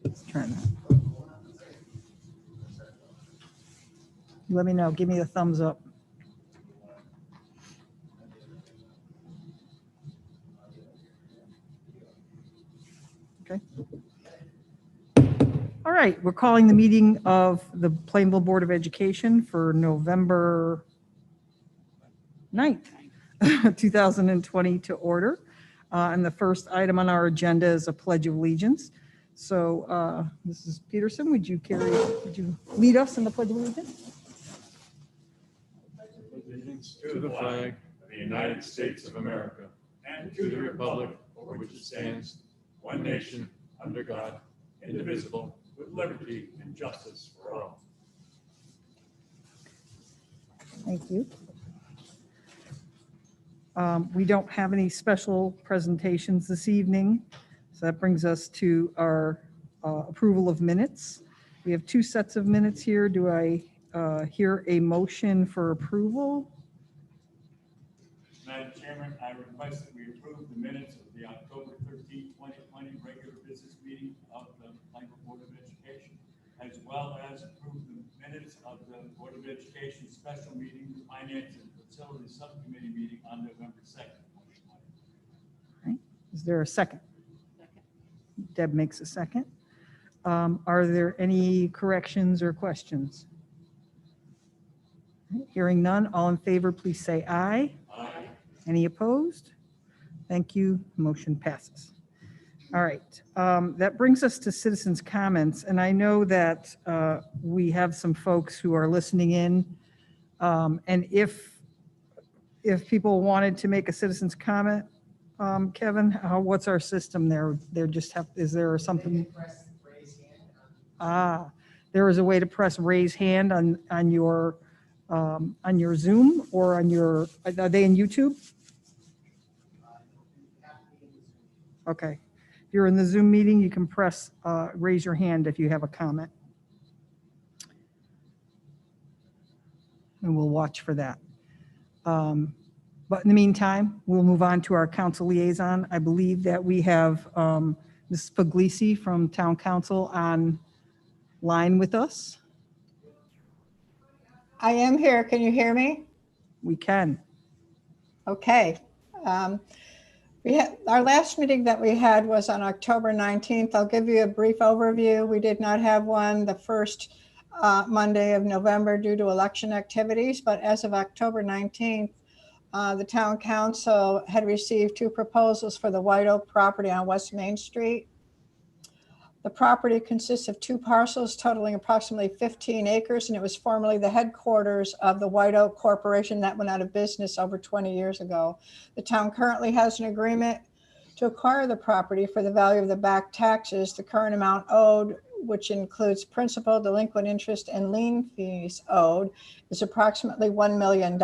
Let's turn that. Let me know. Give me a thumbs up. Okay. All right, we're calling the meeting of the Plainville Board of Education for November 9th, 2020 to order. And the first item on our agenda is a Pledge of Allegiance. So Mrs. Peterson, would you lead us in the Pledge of Allegiance? Allegiance to the flag of the United States of America and to the republic for which it stands, one nation, under God, indivisible, with liberty and justice for all. Thank you. We don't have any special presentations this evening, so that brings us to our approval of minutes. We have two sets of minutes here. Do I hear a motion for approval? Madam Chairman, I request that we approve the minutes of the October 13, 2020 regular business meeting of the Plainville Board of Education, as well as approve the minutes of the Board of Education special meeting, the Finance and Facilities Subcommittee meeting on November 2nd, 2020. Right. Is there a second? Deb makes a second. Are there any corrections or questions? Hearing none, all in favor, please say aye. Aye. Any opposed? Thank you. Motion passes. All right. That brings us to citizens' comments. And I know that we have some folks who are listening in. And if people wanted to make a citizen's comment, Kevin, what's our system there? There just have, is there something? There is a way to press raise hand on your Zoom or on your, are they in YouTube? Okay. If you're in the Zoom meeting, you can press raise your hand if you have a comment. And we'll watch for that. But in the meantime, we'll move on to our council liaison. I believe that we have Mrs. Puglisi from Town Council on line with us. I am here. Can you hear me? We can. Okay. Our last meeting that we had was on October 19th. I'll give you a brief overview. We did not have one the first Monday of November due to election activities, but as of October 19th, the Town Council had received two proposals for the White Oak property on West Main Street. The property consists of two parcels totaling approximately 15 acres, and it was formerly the headquarters of the White Oak Corporation that went out of business over 20 years ago. The town currently has an agreement to acquire the property for the value of the back taxes. The current amount owed, which includes principal, delinquent interest, and lien fees owed, is approximately $1 million.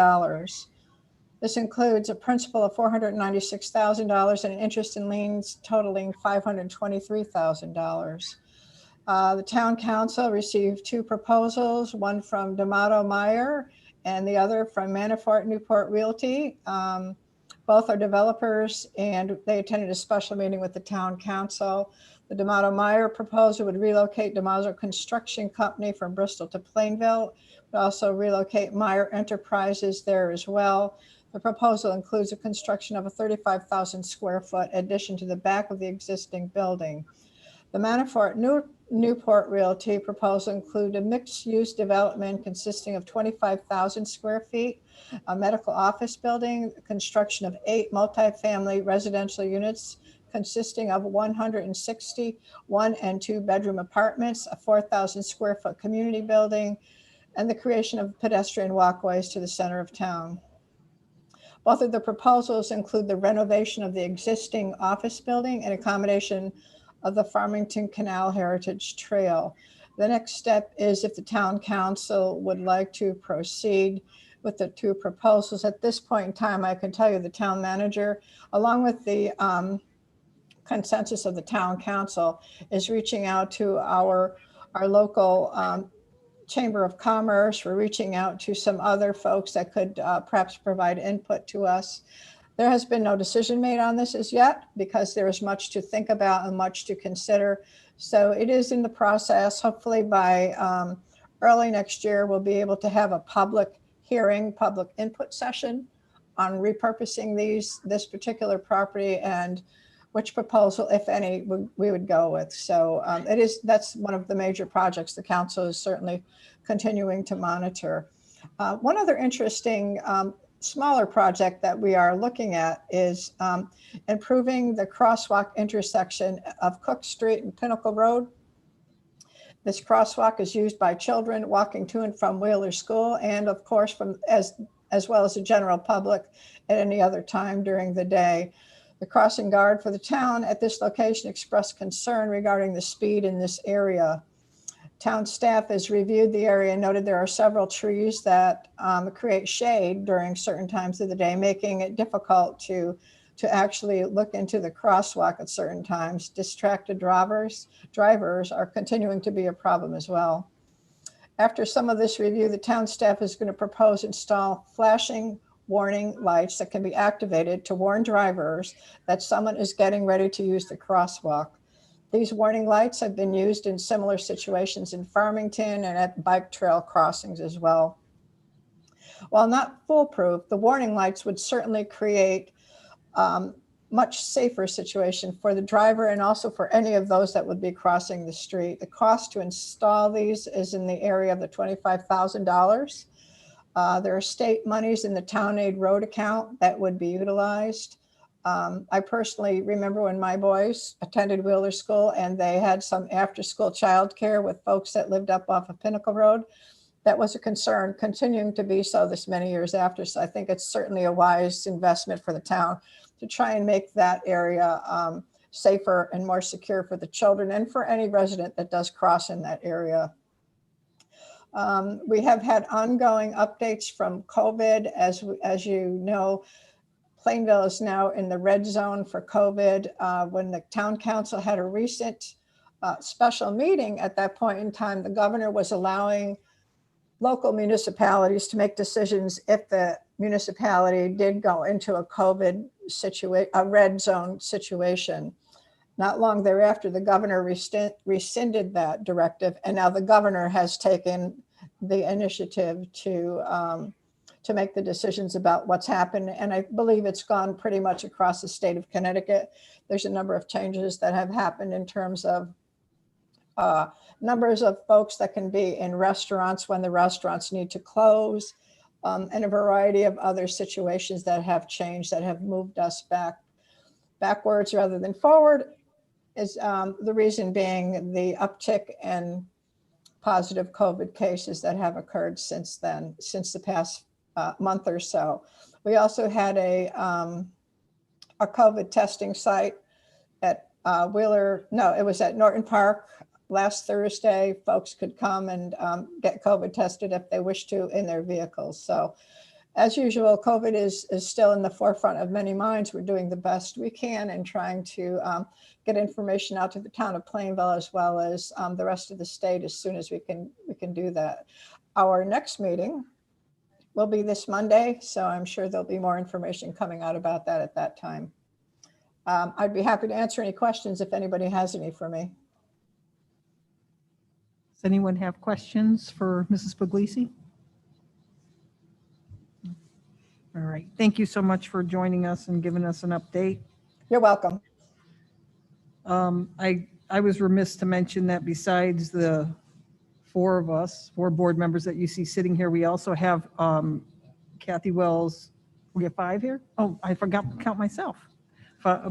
This includes a principal of $496,000 and interest and liens totaling $523,000. The Town Council received two proposals, one from D'Amato Meyer and the other from Manafort Newport Realty. Both are developers, and they attended a special meeting with the Town Council. The D'Amato Meyer proposal would relocate D'Amato Construction Company from Bristol to Plainville, but also relocate Meyer Enterprises there as well. The proposal includes a construction of a 35,000 square foot addition to the back of the existing building. The Manafort Newport Realty proposal include a mixed-use development consisting of 25,000 square feet, a medical office building, construction of 8 multifamily residential units consisting of 160 one- and 2-bedroom apartments, a 4,000 square foot community building, and the creation of pedestrian walkways to the center of town. Both of the proposals include the renovation of the existing office building and accommodation of the Farmington Canal Heritage Trail. The next step is if the Town Council would like to proceed with the two proposals. At this point in time, I can tell you the town manager, along with the consensus of the Town Council, is reaching out to our local Chamber of Commerce. We're reaching out to some other folks that could perhaps provide input to us. There has been no decision made on this as yet because there is much to think about and much to consider. So it is in the process. Hopefully by early next year, we'll be able to have a public hearing, public input session on repurposing this particular property and which proposal, if any, we would go with. So that's one of the major projects the council is certainly continuing to monitor. One other interesting smaller project that we are looking at is improving the crosswalk intersection of Cook Street and Pinnacle Road. This crosswalk is used by children walking to and from Wheeler School, and of course as well as the general public at any other time during the day. The crossing guard for the town at this location expressed concern regarding the speed in this area. Town staff has reviewed the area and noted there are several trees that create shade during certain times of the day, making it difficult to actually look into the crosswalk at certain times. Distracted drivers are continuing to be a problem as well. After some of this review, the town staff is going to propose install flashing warning lights that can be activated to warn drivers that someone is getting ready to use the crosswalk. These warning lights have been used in similar situations in Farmington and at bike trail crossings as well. While not foolproof, the warning lights would certainly create much safer situation for the driver and also for any of those that would be crossing the street. The cost to install these is in the area of the $25,000. There are state monies in the town aid road account that would be utilized. I personally remember when my boys attended Wheeler School and they had some after-school childcare with folks that lived up off of Pinnacle Road. That was a concern, continuing to be so this many years after. So I think it's certainly a wise investment for the town to try and make that area safer and more secure for the children and for any resident that does cross in that area. We have had ongoing updates from COVID. As you know, Plainville is now in the red zone for COVID. When the town council had a recent special meeting at that point in time, the governor was allowing local municipalities to make decisions if the municipality did go into a COVID situation, a red zone situation. Not long thereafter, the governor rescinded that directive, and now the governor has taken the initiative to make the decisions about what's happened. And I believe it's gone pretty much across the state of Connecticut. There's a number of changes that have happened in terms of numbers of folks that can be in restaurants when the restaurants need to close, and a variety of other situations that have changed, that have moved us backwards rather than forward. Is the reason being the uptick in positive COVID cases that have occurred since then, since the past month or so. We also had a COVID testing site at it was at Norton Park last Thursday. Folks could come and get COVID tested if they wish to in their vehicles. So as usual, COVID is still in the forefront of many minds. We're doing the best we can and trying to get information out to the town of Plainville as well as the rest of the state as soon as we can do that. Our next meeting will be this Monday, so I'm sure there'll be more information coming out about that at that time. I'd be happy to answer any questions if anybody has any for me. Does anyone have questions for Mrs. Puglisi? All right. Thank you so much for joining us and giving us an update. You're welcome. I was remiss to mention that besides the four board members that you see sitting here, we also have Kathy Wells. We have 5 here? Oh, I forgot to count myself.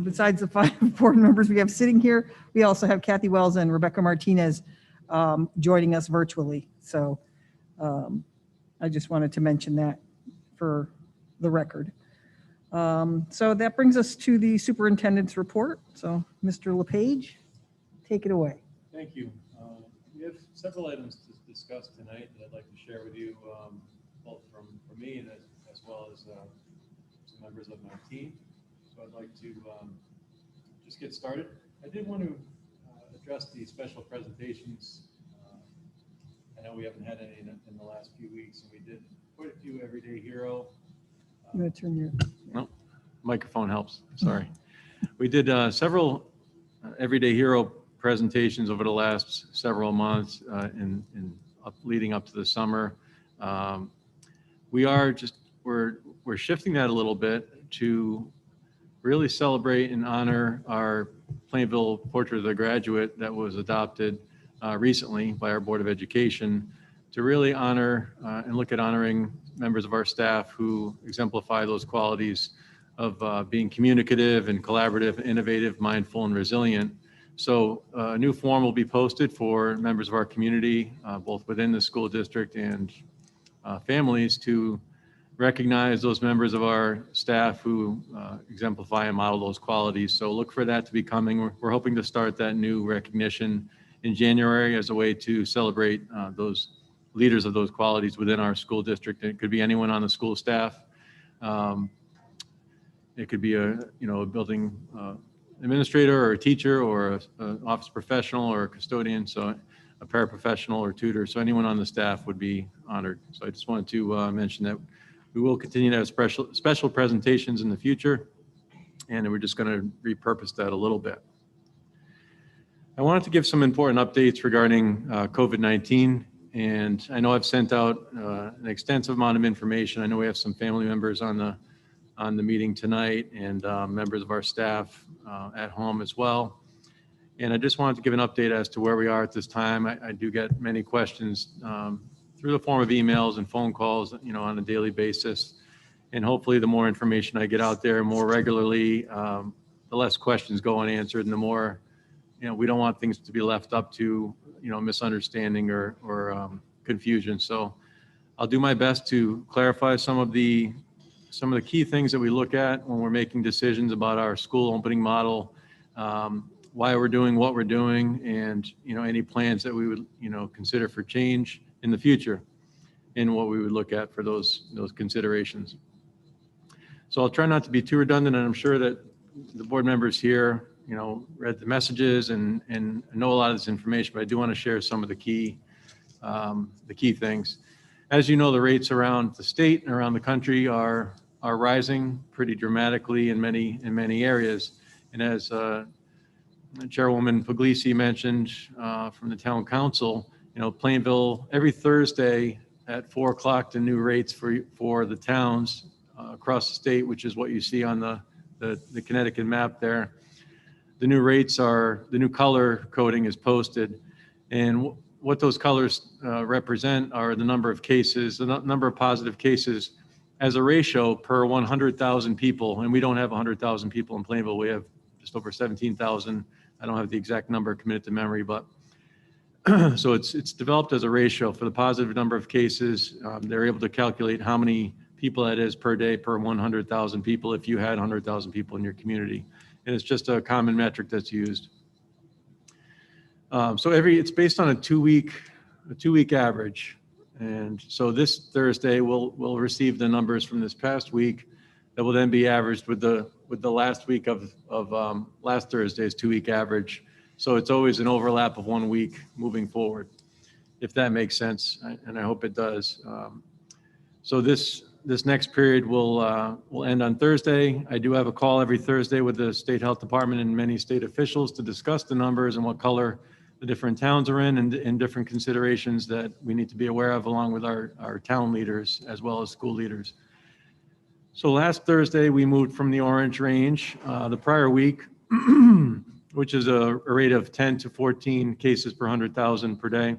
Besides the 5 board members we have sitting here, we also have Kathy Wells and Rebecca Martinez joining us virtually. So I just wanted to mention that for the record. So that brings us to the superintendent's report. So Mr. LePage, take it away. Thank you. We have several items to discuss tonight that I'd like to share with you, both from me and as well as some members of my team. So I'd like to just get started. I did want to address the special presentations. I know we haven't had any in the last few weeks, and we did quite a few Everyday Hero. I'm going to turn your. No. Microphone helps, sorry. We did several Everyday Hero presentations over the last several months leading up to the summer. We're shifting that a little bit to really celebrate and honor our Plainville Portrait of the Graduate that was adopted recently by our Board of Education, to really honor and look at honoring members of our staff who exemplify those qualities of being communicative and collaborative, innovative, mindful, and resilient. So a new form will be posted for members of our community, both within the school district and families, to recognize those members of our staff who exemplify and model those qualities. So look for that to be coming. We're hoping to start that new recognition in January as a way to celebrate those leaders of those qualities within our school district. It could be anyone on the school staff. It could be a building administrator or a teacher or an office professional or a custodian, so a paraprofessional or tutor. So anyone on the staff would be honored. So I just wanted to mention that we will continue to have special presentations in the future, and we're just going to repurpose that a little bit. I wanted to give some important updates regarding COVID-19, and I know I've sent out an extensive amount of information. I know we have some family members on the meeting tonight, and members of our staff at home as well. And I just wanted to give an update as to where we are at this time. I do get many questions through the form of emails and phone calls, on a daily basis. And hopefully the more information I get out there more regularly, the less questions go unanswered, and the more, we don't want things to be left up to, misunderstanding or confusion. So I'll do my best to clarify some of the key things that we look at when we're making decisions about our school opening model, why we're doing what we're doing, and any plans that we would consider for change in the future, and what we would look at for those considerations. So I'll try not to be too redundant, and I'm sure that the board members here read the messages and know a lot of this information, but I do want to share some of the key things. As you know, the rates around the state and around the country are rising pretty dramatically in many areas. And as Chairwoman Puglisi mentioned from the town council, Plainville, every Thursday at 4 o'clock, the new rates for the towns across the state, which is what you see on the Connecticut map there. The new rates the new color coding is posted, and what those colors represent are the number of cases, the number of positive cases as a ratio per 100,000 people. And we don't have 100,000 people in Plainville. We have just over 17,000. I don't have the exact number committed to memory, but so it's developed as a ratio for the positive number of cases. They're able to calculate how many people that is per day per 100,000 people if you had 100,000 people in your community. And it's just a common metric that's used. So it's based on a two-week average. And so this Thursday we'll receive the numbers from this past week that will then be averaged with the last week of last Thursday's 2-week average. So it's always an overlap of 1 week moving forward, if that makes sense, and I hope it does. So this next period will end on Thursday. I do have a call every Thursday with the state health department and many state officials to discuss the numbers and what color the different towns are in, and different considerations that we need to be aware of, along with our town leaders as well as school leaders. So last Thursday, we moved from the orange range the prior week, which is a rate of 10 to 14 cases per 100,000 per day.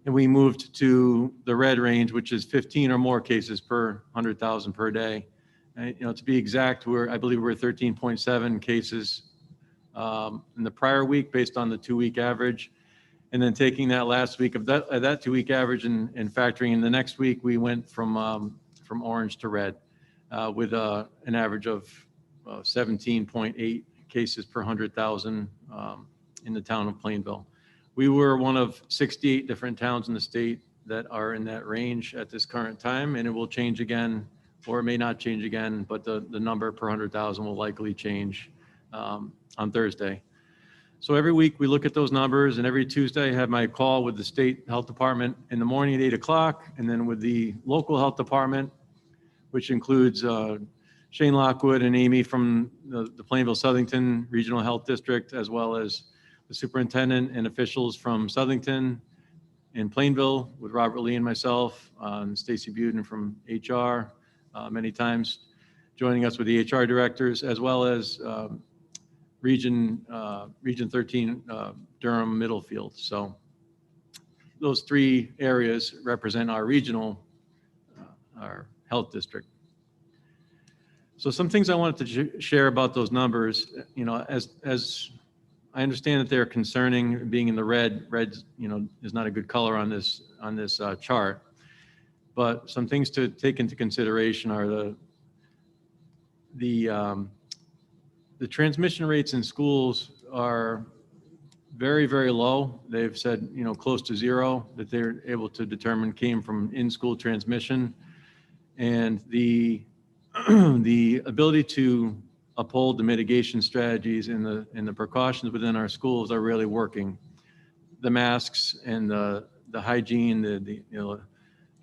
And we moved to the red range, which is 15 or more cases per 100,000 per day. And, to be exact, I believe we're 13.7 cases in the prior week based on the 2-week average. And then taking that last week of that 2-week average and factoring in the next week, we went from orange to red with an average of 17.8 cases per 100,000 in the town of Plainville. We were one of 68 different towns in the state that are in that range at this current time, and it will change again, or it may not change again, but the number per 100,000 will likely change on Thursday. So every week we look at those numbers, and every Tuesday I have my call with the state health department in the morning at 8 o'clock, and then with the local health department, which includes Shane Lockwood and Amy from the Plainville-Southington Regional Health District, as well as the superintendent and officials from Southington and Plainville with Robert Lee and myself, Stacy Buden from HR, many times joining us with the HR directors, as well as Region 13 Durham Middlefield. So those three areas represent our regional, our health district. So some things I wanted to share about those numbers, you know, as I understand that they're concerning, being in the red, you know, is not a good color on this chart. But some things to take into consideration are the transmission rates in schools are very, very low. They've said, you know, close to zero that they're able to determine came from in-school transmission. And the ability to uphold the mitigation strategies and the precautions within our schools are really working. The masks and the hygiene, the you know,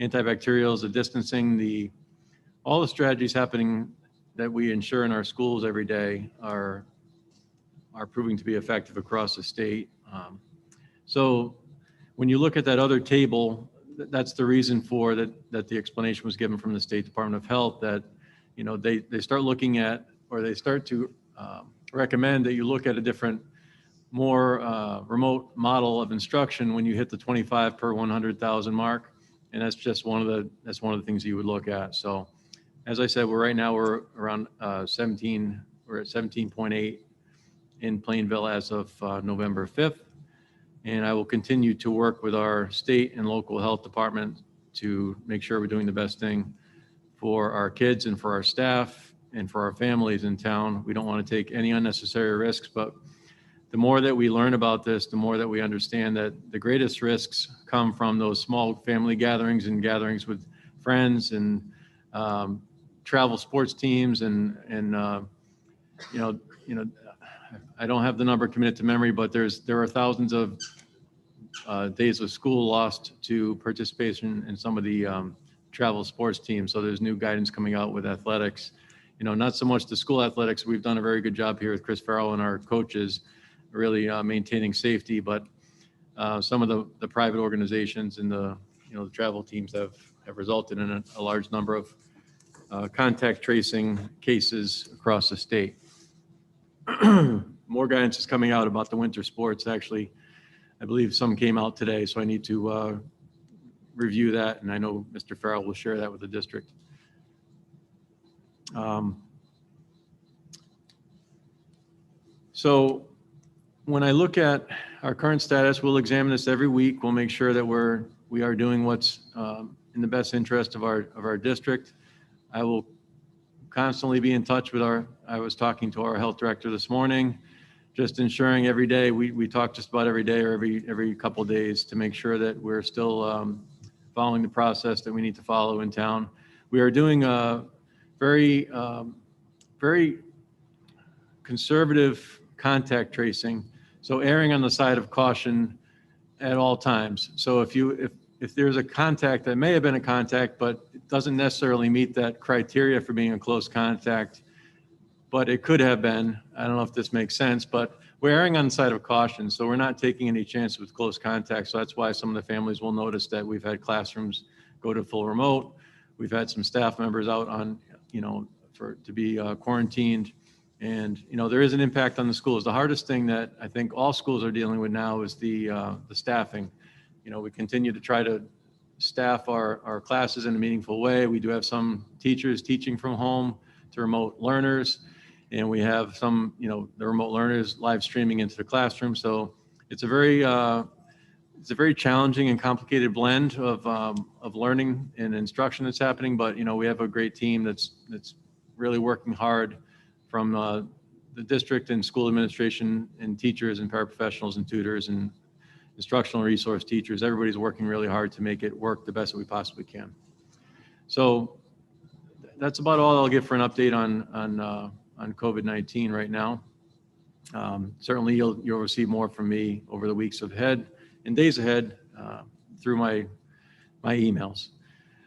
antibacterials, the distancing, all the strategies happening that we ensure in our schools every day are proving to be effective across the state. So when you look at that other table, that's the reason for that the explanation was given from the State Department of Health that, you know, they start looking at, or they start to recommend that you look at a different, more remote model of instruction when you hit the 25 per 100,000 mark. And that's just one of the things you would look at. So as I said, we're around 17, we're at 17.8 in Plainville as of November 5th. And I will continue to work with our state and local health department to make sure we're doing the best thing for our kids and for our staff and for our families in town. We don't want to take any unnecessary risks, but the more that we learn about this, the more that we understand that the greatest risks come from those small family gatherings and gatherings with friends and travel sports teams and you know, I don't have the number committed to memory, but there are thousands of days of school lost to participation in some of the travel sports teams. So there's new guidance coming out with athletics. You know, not so much the school athletics. We've done a very good job here with Chris Farrell and our coaches, really maintaining safety. But some of the private organizations and the travel teams have resulted in a large number of contact tracing cases across the state. More guidance is coming out about the winter sports. Actually, I believe some came out today, so I need to review that, and I know Mr. Farrell will share that with the district. So when I look at our current status, we'll examine this every week. We'll make sure that we are doing what's in the best interest of our district. I will constantly be in touch with I was talking to our health director this morning, just ensuring every day, we talk just about every day or every couple of days to make sure that we're still following the process that we need to follow in town. We are doing a very conservative contact tracing, so erring on the side of caution at all times. So if there's a contact that may have been a contact, but it doesn't necessarily meet that criteria for being a close contact, but it could have been, I don't know if this makes sense, but we're erring on the side of caution. So we're not taking any chances with close contact. So that's why some of the families will notice that we've had classrooms go to full remote. We've had some staff members out on, to be quarantined. And, there is an impact on the schools. The hardest thing that I think all schools are dealing with now is the staffing. We continue to try to staff our classes in a meaningful way. We do have some teachers teaching from home to remote learners, and we have some, the remote learners live streaming into the classroom. So it's a very challenging and complicated blend of learning and instruction that's happening. But we have a great team that's really working hard from the district and school administration and teachers and paraprofessionals and tutors and instructional resource teachers. Everybody's working really hard to make it work the best that we possibly can. So that's about all I'll give for an update on COVID-19 right now. Certainly you'll receive more from me over the weeks ahead and days ahead through my emails.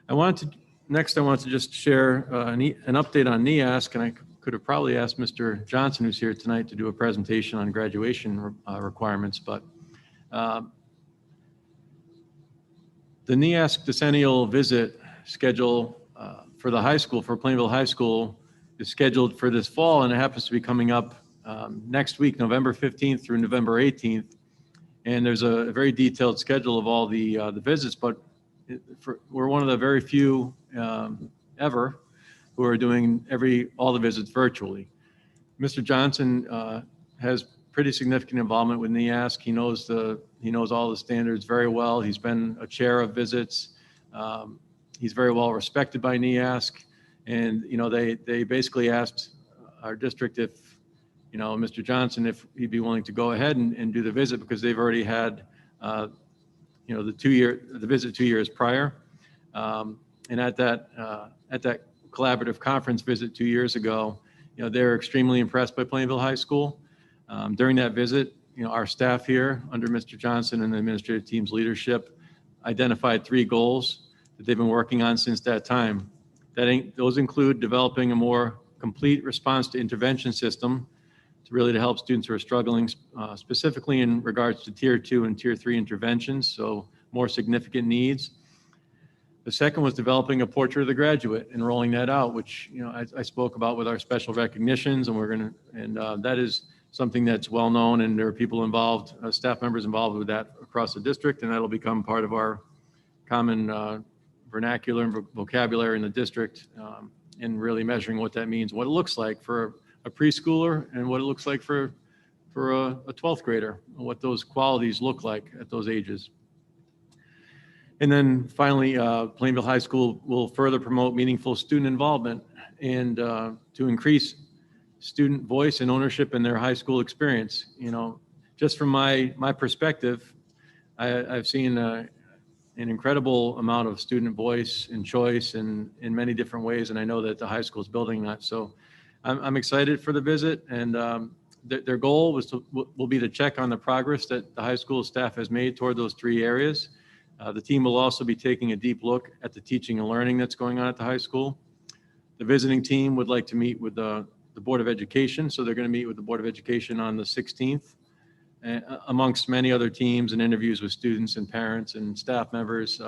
I wanted to next I want to just share an update on NEASC, and I could have probably asked Mr. Johnson, who's here tonight, to do a presentation on graduation requirements, but the NEASC decennial visit schedule for the high school, for Plainville High School, is scheduled for this fall, and it happens to be coming up next week, November 15th through November 18th. And there's a very detailed schedule of all the visits, but we're one of the very few ever who are doing all the visits virtually. Mr. Johnson has pretty significant involvement with NEASC. He knows all the standards very well. He's been a chair of visits. He's very well respected by NEASC, and they basically asked our district if Mr. Johnson, if he'd be willing to go ahead and do the visit, because they've already had the visit 2 years prior, and at that collaborative conference visit 2 years ago, they were extremely impressed by Plainville High School. During that visit, our staff here under Mr. Johnson and the administrative team's leadership identified 3 goals that they've been working on since that time. Those include developing a more complete response to intervention system to help students who are struggling, specifically in regards to Tier 2 and Tier 3 interventions, so more significant needs. The second was developing a portrait of the graduate and rolling that out, which I spoke about with our special recognitions, and that is something that's well known, and there are people involved, staff members involved with that across the district, and that'll become part of our common vernacular and vocabulary in the district, and really measuring what that means, what it looks like for a preschooler and what it looks like for a 12th grader, and what those qualities look like at those ages. And then finally, Plainville High School will further promote meaningful student involvement and to increase student voice and ownership in their high school experience. Just from my perspective, I've seen an incredible amount of student voice and choice in many different ways, and I know that the high school is building that. So I'm excited for the visit, and their goal will be to check on the progress that the high school staff has made toward those 3 areas. The team will also be taking a deep look at the teaching and learning that's going on at the high school. The visiting team would like to meet with the Board of Education, so they're going to meet with the Board of Education on the 16th, amongst many other teams and interviews with students and parents and staff members.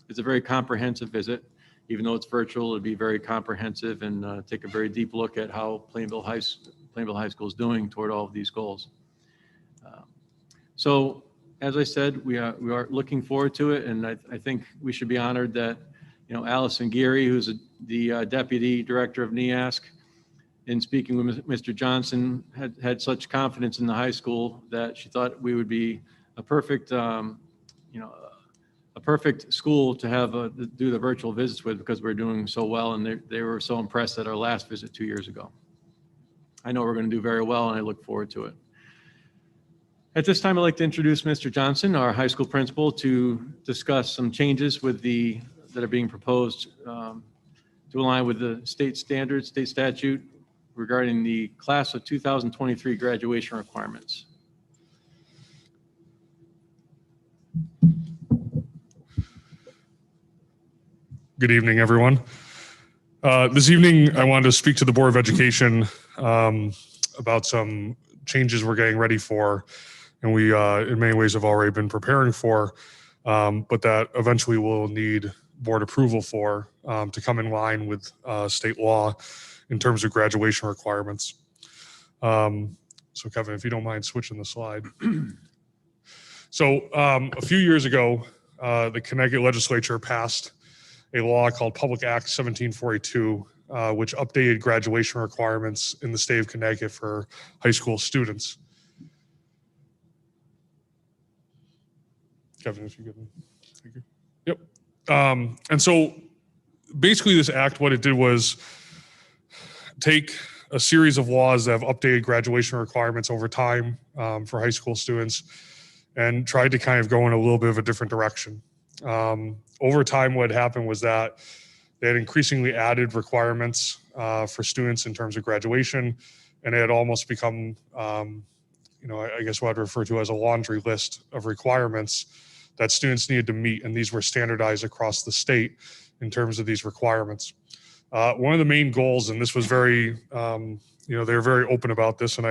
It's a very comprehensive visit. Even though it's virtual, it'll be very comprehensive and take a very deep look at how Plainville High School is doing toward all of these goals. So, as I said, we are looking forward to it, and I think we should be honored that Allison Geary, who's the Deputy Director of NEASC, in speaking with Mr. Johnson, had such confidence in the high school that she thought we would be a perfect school to have do the virtual visits with, because we're doing so well, and they were so impressed at our last visit 2 years ago. I know we're going to do very well, and I look forward to it. At this time, I'd like to introduce Mr. Johnson, our high school principal, to discuss some changes that are being proposed to align with the state standards, state statute regarding the class of 2023 graduation requirements. Good evening, everyone. This evening, I wanted to speak to the Board of Education about some changes we're getting ready for, and we, in many ways, have already been preparing for, but that eventually we'll need board approval for to come in line with state law in terms of graduation requirements. So, Kevin, if you don't mind switching the slide. So, a few years ago, the Connecticut legislature passed a law called Public Act 1742, which updated graduation requirements in the state of Connecticut for high school students. Kevin, if you could. Thank you. Yep. And so basically this act, what it did was take a series of laws that have updated graduation requirements over time for high school students and tried to kind of go in a little bit of a different direction. Over time, what happened was that they had increasingly added requirements for students in terms of graduation, and it had almost become, I guess what I'd refer to as a laundry list of requirements that students needed to meet, and these were standardized across the state in terms of these requirements. One of the main goals, and this was very, they were very open about this, and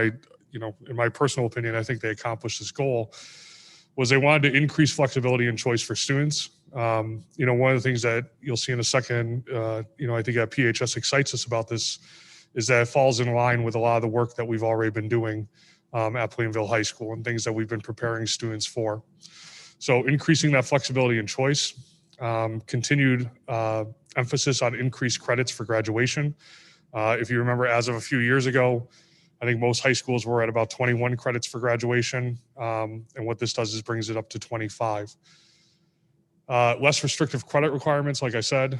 in my personal opinion, I think they accomplished this goal, was they wanted to increase flexibility and choice for students. One of the things that you'll see in a second, I think at PHS excites us about this, is that it falls in line with a lot of the work that we've already been doing at Plainville High School and things that we've been preparing students for. So increasing that flexibility and choice, continued emphasis on increased credits for graduation. If you remember, as of a few years ago, I think most high schools were at about 21 credits for graduation. And what this does is brings it up to 25. Less restrictive credit requirements, like I said.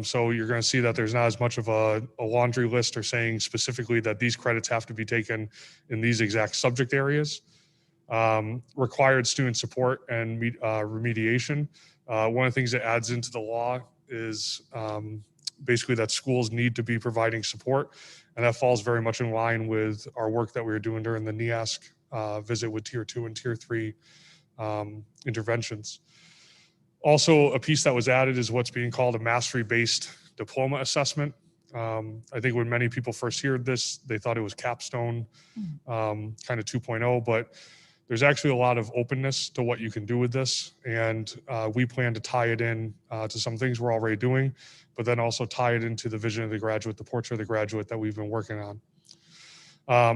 So you're going to see that there's not as much of a laundry list or saying specifically that these credits have to be taken in these exact subject areas. Required student support and remediation. One of the things that adds into the law is basically that schools need to be providing support, and that falls very much in line with our work that we were doing during the NEASC visit with Tier 2 and Tier 3 interventions. Also, a piece that was added is what's being called a mastery-based diploma assessment. I think when many people first heard this, they thought it was capstone kind of 2.0, but there's actually a lot of openness to what you can do with this. And we plan to tie it in to some things we're already doing, but then also tie it into the vision of the graduate, the portrait of the graduate that we've been working on.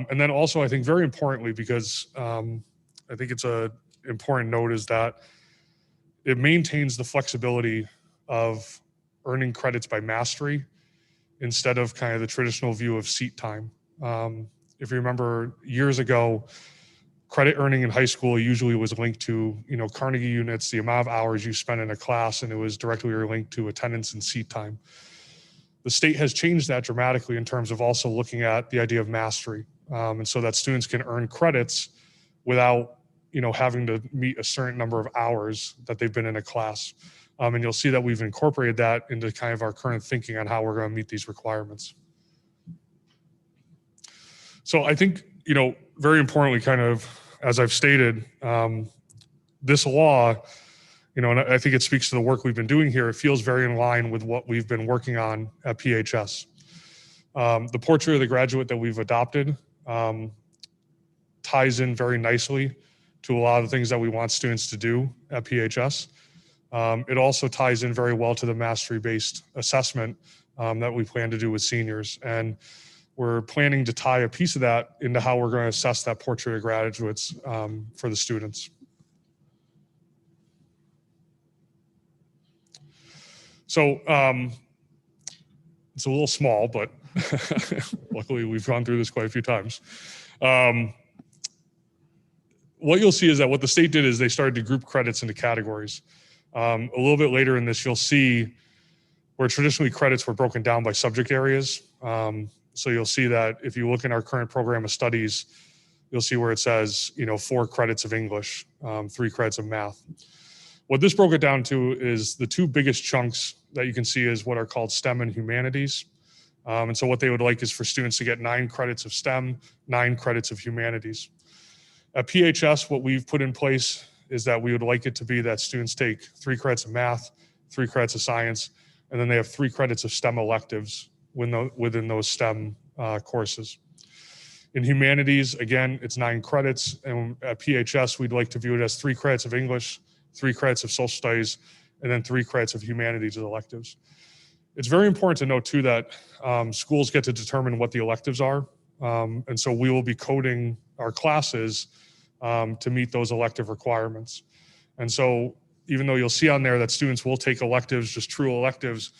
And then also, I think very importantly, because I think it's a important note, is that it maintains the flexibility of earning credits by mastery instead of kind of the traditional view of seat time. If you remember years ago, credit earning in high school usually was linked to, Carnegie units, the amount of hours you spent in a class, and it was directly linked to attendance and seat time. The state has changed that dramatically in terms of also looking at the idea of mastery. And so that students can earn credits without, having to meet a certain number of hours that they've been in a class. And you'll see that we've incorporated that into kind of our current thinking on how we're going to meet these requirements. So I think, very importantly, kind of, as I've stated, this law, and I think it speaks to the work we've been doing here. It feels very in line with what we've been working on at PHS. The portrait of the graduate that we've adopted ties in very nicely to a lot of the things that we want students to do at PHS. It also ties in very well to the mastery-based assessment that we plan to do with seniors. And we're planning to tie a piece of that into how we're going to assess that portrait of graduates for the students. So it's a little small, but luckily we've gone through this quite a few times. What you'll see is that what the state did is they started to group credits into categories. A little bit later in this, you'll see where traditionally credits were broken down by subject areas. So you'll see that if you look in our current program of studies, you'll see where it says, 4 credits of English, 3 credits of math. What this broke it down to is the 2 biggest chunks that you can see is what are called STEM and humanities. And so what they would like is for students to get 9 credits of STEM, 9 credits of humanities. At PHS, what we've put in place is that we would like it to be that students take 3 credits of math, 3 credits of science, and then they have 3 credits of STEM electives within those STEM courses. In humanities, again, it's 9 credits, and at PHS, we'd like to view it as 3 credits of English, 3 credits of social studies, and then 3 credits of humanities as electives. It's very important to note, too, that schools get to determine what the electives are, and so we will be coding our classes to meet those elective requirements. And so even though you'll see on there that students will take electives, just true electives,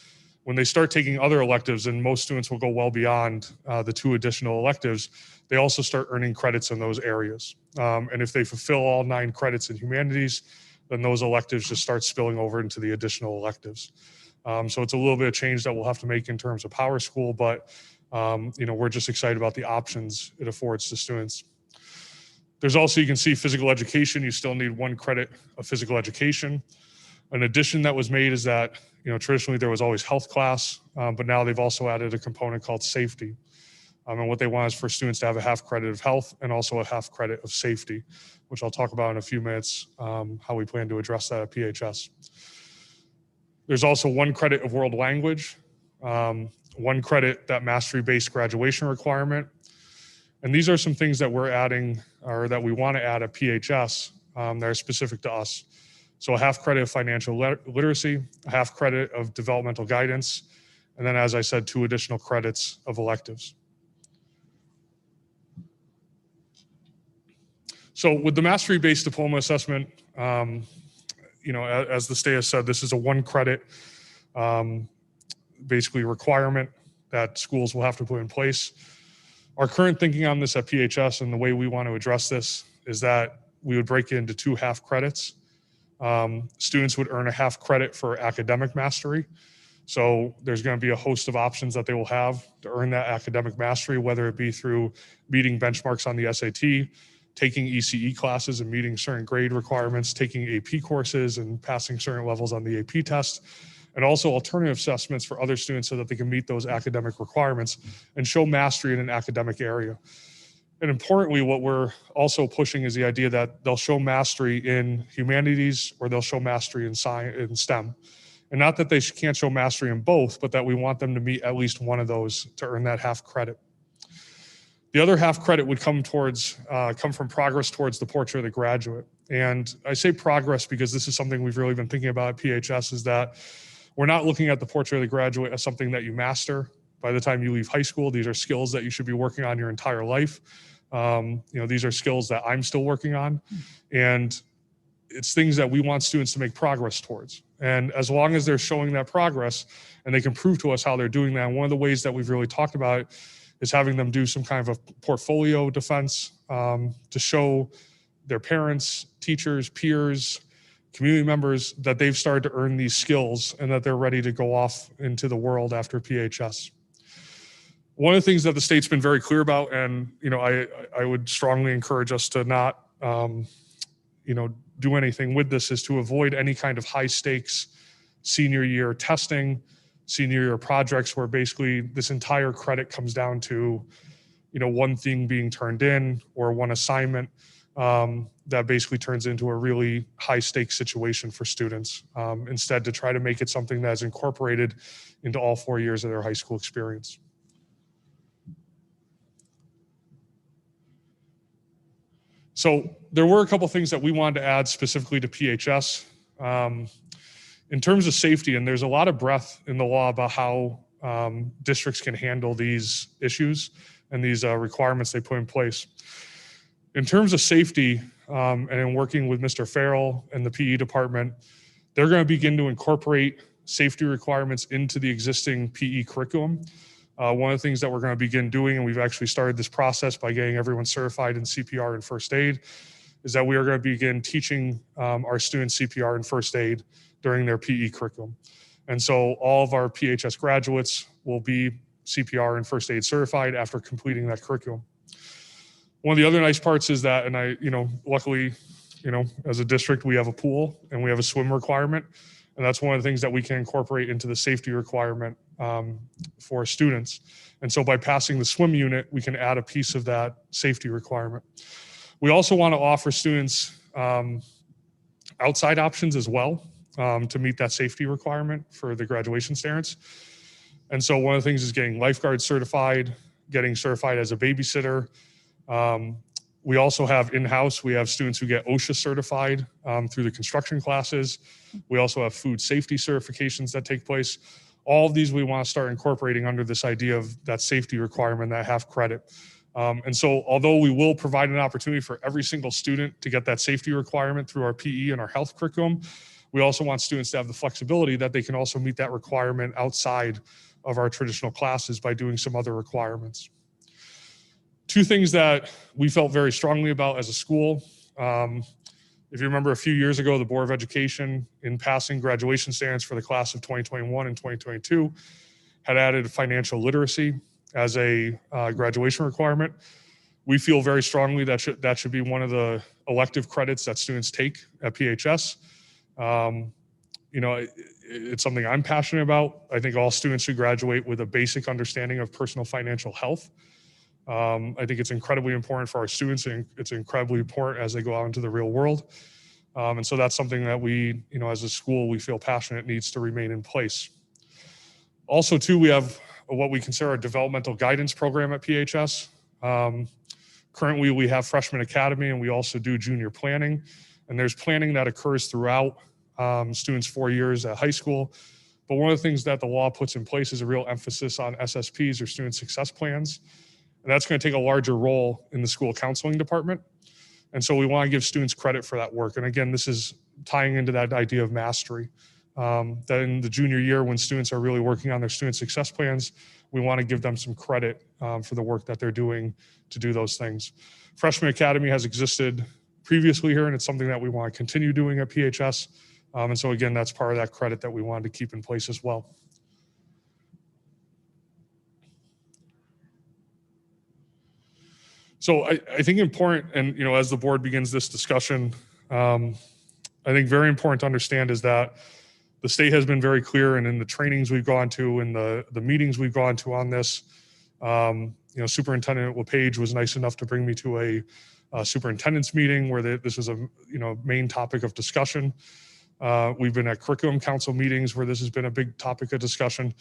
when they start taking other electives, and most students will go well beyond the 2 additional electives, they also start earning credits in those areas. And if they fulfill all 9 credits in humanities, then those electives just start spilling over into the additional electives. So it's a little bit of change that we'll have to make in terms of Power School, but we're just excited about the options it affords to students. There's also, you can see physical education. You still need 1 credit of physical education. An addition that was made is that, traditionally there was always health class, but now they've also added a component called safety. And what they want is for students to have a half credit of health and also a half credit of safety, which I'll talk about in a few minutes, how we plan to address that at PHS. There's also 1 credit of world language, 1 credit that mastery-based graduation requirement. And these are some things that we're adding, or that we want to add at PHS that are specific to us. So a half credit of financial literacy, a half credit of developmental guidance, and then, as I said, 2 additional credits of electives. So with the mastery-based diploma assessment, as the state has said, this is a 1 credit basically requirement that schools will have to put in place. Our current thinking on this at PHS and the way we want to address this is that we would break it into 2 half credits. Students would earn a half credit for academic mastery. So there's going to be a host of options that they will have to earn that academic mastery, whether it be through meeting benchmarks on the SAT, taking ECE classes and meeting certain grade requirements, taking AP courses and passing certain levels on the AP test, and also alternative assessments for other students so that they can meet those academic requirements and show mastery in an academic area. And importantly, what we're also pushing is the idea that they'll show mastery in humanities or they'll show mastery in science, in STEM. And not that they can't show mastery in both, but that we want them to meet at least one of those to earn that half credit. The other half credit would come from progress towards the portrait of the graduate. And I say progress because this is something we've really been thinking about at PHS, is that we're not looking at the portrait of the graduate as something that you master by the time you leave high school. These are skills that you should be working on your entire life. These are skills that I'm still working on. And it's things that we want students to make progress towards. And as long as they're showing that progress and they can prove to us how they're doing that, and one of the ways that we've really talked about it is having them do some kind of a portfolio defense to show their parents, teachers, peers, community members that they've started to earn these skills and that they're ready to go off into the world after PHS. One of the things that the state's been very clear about, and I would strongly encourage us to not do anything with this, is to avoid any kind of high stakes senior year testing, senior year projects where basically this entire credit comes down to, one thing being turned in or one assignment that basically turns into a really high stakes situation for students. Instead, to try to make it something that's incorporated into all 4 years of their high school experience. So there were a couple things that we wanted to add specifically to PHS. In terms of safety, and there's a lot of breadth in the law about how districts can handle these issues and these requirements they put in place. In terms of safety, and in working with Mr. Farrell and the PE department, they're going to begin to incorporate safety requirements into the existing PE curriculum. One of the things that we're going to begin doing, and we've actually started this process by getting everyone certified in CPR and first aid, is that we are going to begin teaching our students CPR and first aid during their PE curriculum. And so all of our PHS graduates will be CPR and first aid certified after completing that curriculum. One of the other nice parts is that, and luckily, as a district, we have a pool and we have a swim requirement. And that's one of the things that we can incorporate into the safety requirement for students. And so by passing the swim unit, we can add a piece of that safety requirement. We also want to offer students outside options as well to meet that safety requirement for the graduation standards. And so one of the things is getting lifeguard certified, getting certified as a babysitter. We also have in-house, we have students who get OSHA certified through the construction classes. We also have food safety certifications that take place. All of these we want to start incorporating under this idea of that safety requirement, that half credit. And so although we will provide an opportunity for every single student to get that safety requirement through our PE and our health curriculum, we also want students to have the flexibility that they can also meet that requirement outside of our traditional classes by doing some other requirements. Two things that we felt very strongly about as a school. If you remember a few years ago, the Board of Education, in passing graduation standards for the class of 2021 and 2022, had added financial literacy as a graduation requirement. We feel very strongly that that should be one of the elective credits that students take at PHS. It's something I'm passionate about. I think all students should graduate with a basic understanding of personal financial health. I think it's incredibly important for our students, and it's incredibly important as they go out into the real world. And so that's something that we, as a school, we feel passionate needs to remain in place. Also, too, we have what we consider a developmental guidance program at PHS. Currently, we have freshman academy, and we also do junior planning. And there's planning that occurs throughout students' 4 years at high school. But one of the things that the law puts in place is a real emphasis on SSPs, or student success plans. And that's going to take a larger role in the school counseling department. And so we want to give students credit for that work. And again, this is tying into that idea of mastery. That in the junior year, when students are really working on their student success plans, we want to give them some credit for the work that they're doing to do those things. Freshman Academy has existed previously here, and it's something that we want to continue doing at PHS. And so again, that's part of that credit that we wanted to keep in place as well. So I think important, and as the board begins this discussion, I think very important to understand is that the state has been very clear, and in the trainings we've gone to, and the meetings we've gone to on this, Superintendent LePage was nice enough to bring me to a superintendent's meeting where this was a main topic of discussion. We've been at curriculum council meetings where this has been a big topic of discussion.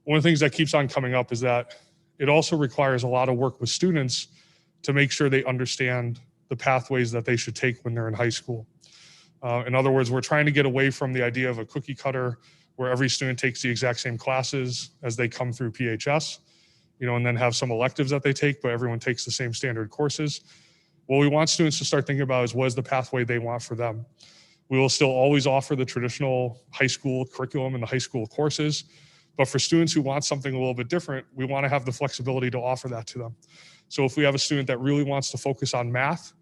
One of the things that keeps on coming up is that it also requires a lot of work with students to make sure they understand the pathways that they should take when they're in high school. In other words, we're trying to get away from the idea of a cookie cutter where every student takes the exact same classes as they come through PHS, and then have some electives that they take, but everyone takes the same standard courses. What we want students to start thinking about is what is the pathway they want for them. We will still always offer the traditional high school curriculum and the high school courses, but for students who want something a little bit different, we want to have the flexibility to offer that to them. So if we have a student that really wants to focus on math,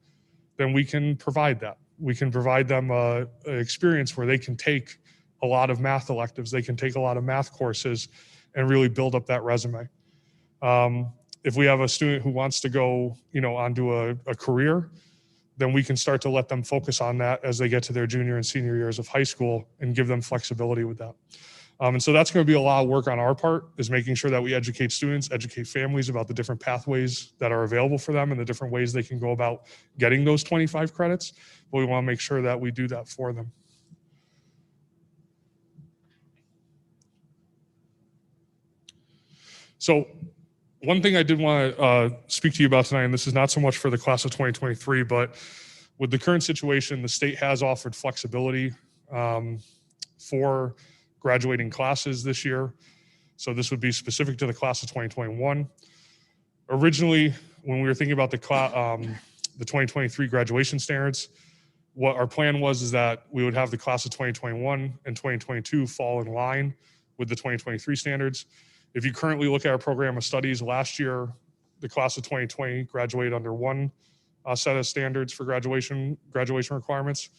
then we can provide that. We can provide them an experience where they can take a lot of math electives, they can take a lot of math courses and really build up that resume. If we have a student who wants to go, onto a career, then we can start to let them focus on that as they get to their junior and senior years of high school and give them flexibility with that. And so that's going to be a lot of work on our part, is making sure that we educate students, educate families about the different pathways that are available for them and the different ways they can go about getting those 25 credits. But we want to make sure that we do that for them. So one thing I did want to speak to you about tonight, and this is not so much for the class of 2023, but with the current situation, the state has offered flexibility for graduating classes this year. So this would be specific to the class of 2021. Originally, when we were thinking about the 2023 graduation standards, what our plan was is that we would have the class of 2021 and 2022 fall in line with the 2023 standards. If you currently look at our program of studies, last year, the class of 2020 graduated under one set of standards for graduation requirements.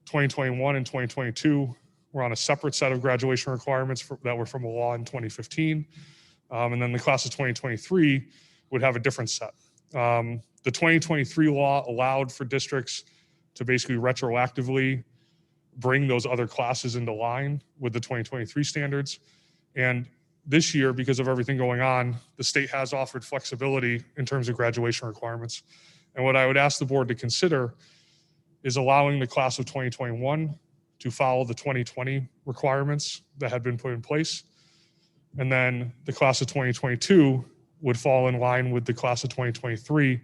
2021 and 2022 were on a separate set of graduation requirements that were from a law in 2015. And then the class of 2023 would have a different set. The 2023 law allowed for districts to basically retroactively bring those other classes into line with the 2023 standards. And this year, because of everything going on, the state has offered flexibility in terms of graduation requirements. And what I would ask the board to consider is allowing the class of 2021 to follow the 2020 requirements that had been put in place. And then the class of 2022 would fall in line with the class of 2023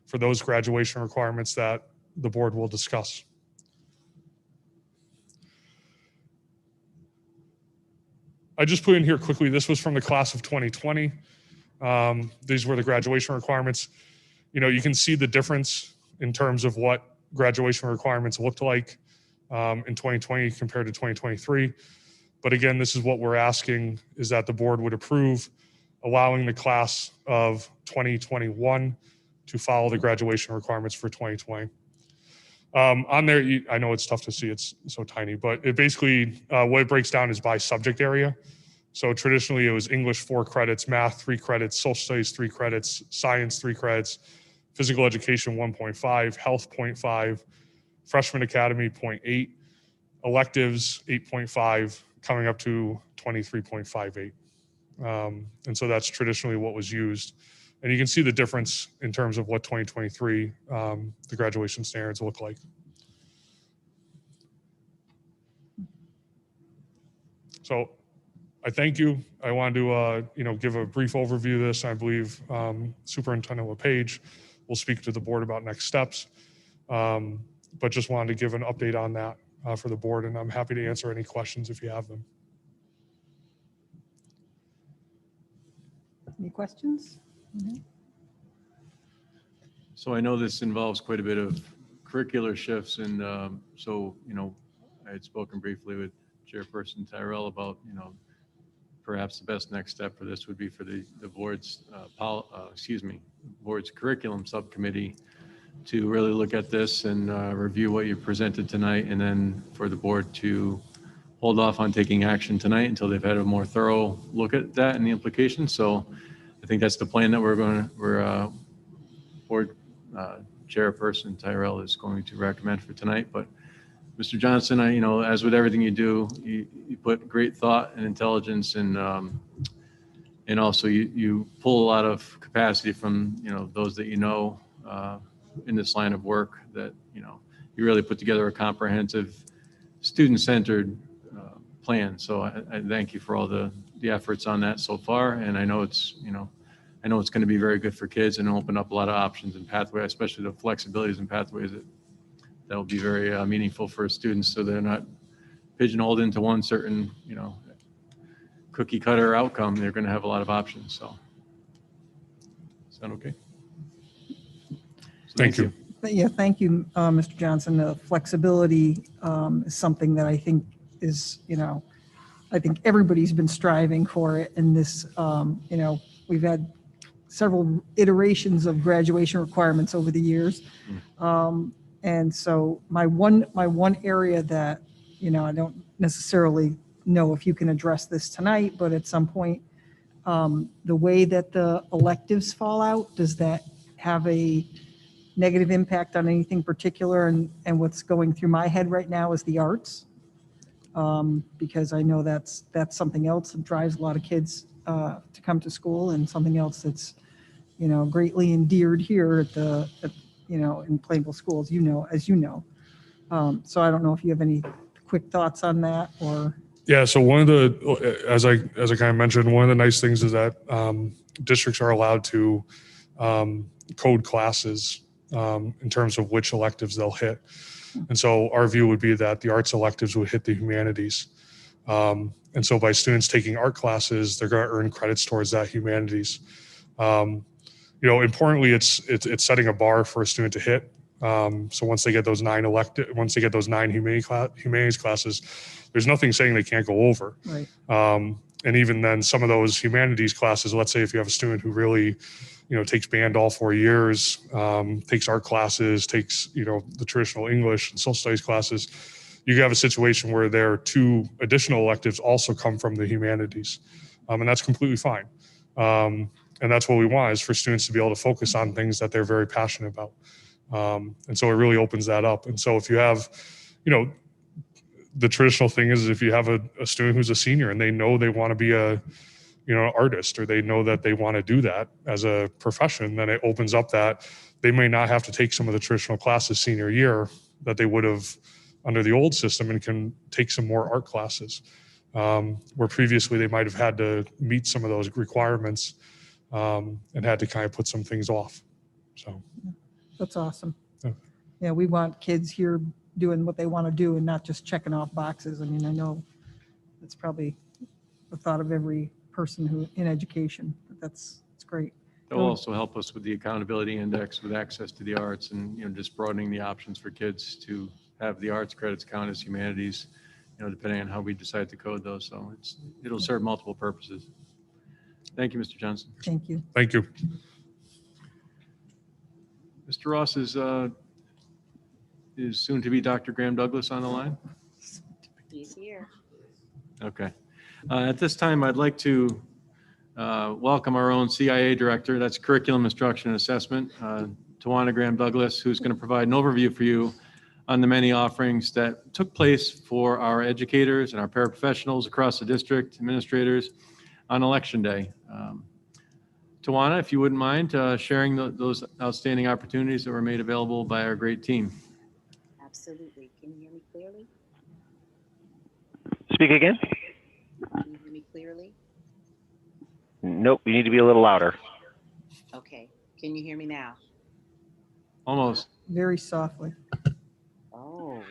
for those graduation requirements that the board will discuss. I just put in here quickly, this was from the class of 2020. These were the graduation requirements. You can see the difference in terms of what graduation requirements looked like in 2020 compared to 2023. But again, this is what we're asking, is that the board would approve allowing the class of 2021 to follow the graduation requirements for 2020. On there, I know it's tough to see, it's so tiny, but it basically, what it breaks down is by subject area. So traditionally it was English 4 credits, math 3 credits, social studies 3 credits, science 3 credits, physical education 1.5, health 0.5, freshman academy 0.8, electives 8.5, coming up to 23.58. And so that's traditionally what was used. And you can see the difference in terms of what 2023, the graduation standards look like. So I thank you. I wanted to, give a brief overview of this. I believe Superintendent LePage will speak to the board about next steps. But just wanted to give an update on that for the board, and I'm happy to answer any questions if you have them. Any questions? So I know this involves quite a bit of curricular shifts, and so, I had spoken briefly with Chairperson Tyrell about, perhaps the best next step for this would be for the board's, board's curriculum subcommittee to really look at this and review what you presented tonight, and then for the board to hold off on taking action tonight until they've had a more thorough look at that and the implications. So I think that's the plan that board Chairperson Tyrell is going to recommend for tonight. But Mr. Johnson, as with everything you do, you put great thought and intelligence, and also you pull a lot of capacity from those that in this line of work, that you really put together a comprehensive, student-centered plan. So I thank you for all the efforts on that so far, and I know it's going to be very good for kids and open up a lot of options and pathways, especially the flexibilities and pathways that will be very meaningful for students, so they're not pigeonholed into one certain, cookie cutter outcome. They're going to have a lot of options. So, sound okay? So Thank you. Yeah, thank you, Mr. Johnson. The flexibility is something that I think is, I think everybody's been striving for it. And this, we've had several iterations of graduation requirements over the years. And so my one area that, I don't necessarily know if you can address this tonight, but at some point, the way that the electives fall out, does that have a negative impact on anything particular? And what's going through my head right now is the arts, because I know that's something else that drives a lot of kids to come to school, and something else that's, greatly endeared here in Plainville schools, as you know. So I don't know if you have any quick thoughts on that, or. Yeah, so one of the, as I kind of mentioned, one of the nice things is that districts are allowed to code classes in terms of which electives they'll hit. And so our view would be that the arts electives would hit the humanities. And so by students taking art classes, they're going to earn credits towards that humanities. Importantly, it's setting a bar for a student to hit. So once they get those 9 humanities classes, there's nothing saying they can't go over. Right. And even then, some of those humanities classes, let's say if you have a student who really, takes band all 4 years, takes art classes, takes, the traditional English and social studies classes, you have a situation where their 2 additional electives also come from the humanities. And that's completely fine. And that's what we want, is for students to be able to focus on things that they're very passionate about. And so it really opens that up. And so if you have, the traditional thing is if you have a student who's a senior and they know they want to be a, artist, or they know that they want to do that as a profession, then it opens up that they may not have to take some of the traditional classes senior year that they would have under the old system, and can take some more art classes, where previously they might have had to meet some of those requirements and had to kind of put some things off. So That's awesome. Yeah. Yeah, we want kids here doing what they want to do and not just checking off boxes. I mean, I know that's probably the thought of every person who in education, but that's great. They'll also help us with the accountability index, with access to the arts, and just broadening the options for kids to have the arts credits count as humanities, depending on how we decide to code those. So it'll serve multiple purposes. Thank you, Mr. Johnson. Thank you. thank you. Mr. Ross, is soon to be Dr. Graham Douglas on the line? He's here. Okay. At this time, I'd like to welcome our own CIA director, that's Curriculum Instruction and Assessment, Tawana Graham Douglas, who's going to provide an overview for you on the many offerings that took place for our educators and our paraprofessionals across the district, administrators, on Election Day. Tawana, if you wouldn't mind sharing those outstanding opportunities that were made available by our great team. Absolutely. Can you hear me clearly? Speak again. Nope, you need to be a little louder. Okay, can you hear me now? Almost. Very softly. Oh,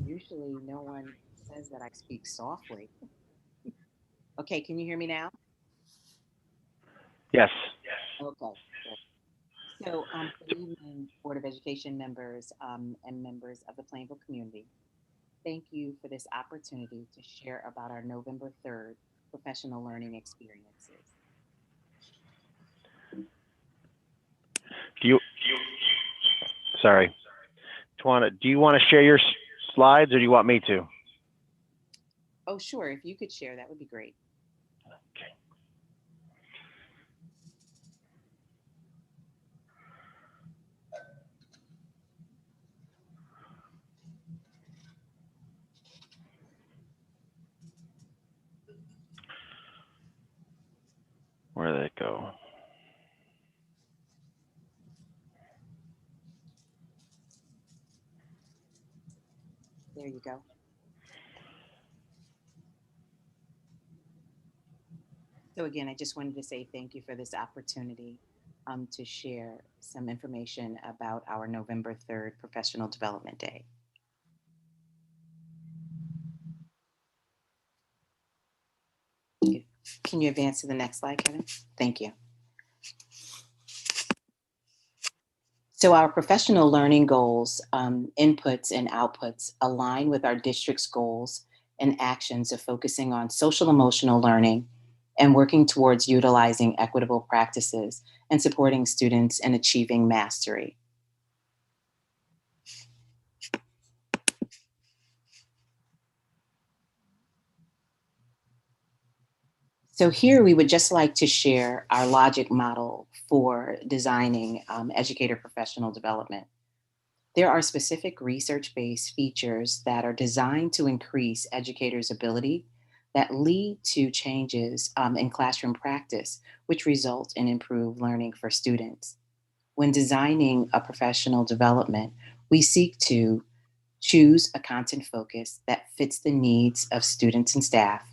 usually no one says that I speak softly. Okay, can you hear me now? Yes. Okay, good. So, good evening, Board of Education members and members of the Plainville community. Thank you for this opportunity to share about our November 3rd professional learning experiences. Sorry. Do you want to share your slides, or do you want me to? Oh, sure, if you could share, that would be great. Okay. Where did it go? There you go. So again, I just wanted to say thank you for this opportunity to share some information about our November 3rd Professional Development Day. Can you advance to the next slide, Kevin? Thank you. So our professional learning goals, inputs and outputs align with our district's goals and actions of focusing on social emotional learning and working towards utilizing equitable practices and supporting students in achieving mastery. So here we would just like to share our logic model for designing educator professional development. There are specific research-based features that are designed to increase educators' ability that lead to changes in classroom practice, which result in improved learning for students. When designing a professional development, we seek to choose a content focus that fits the needs of students and staff,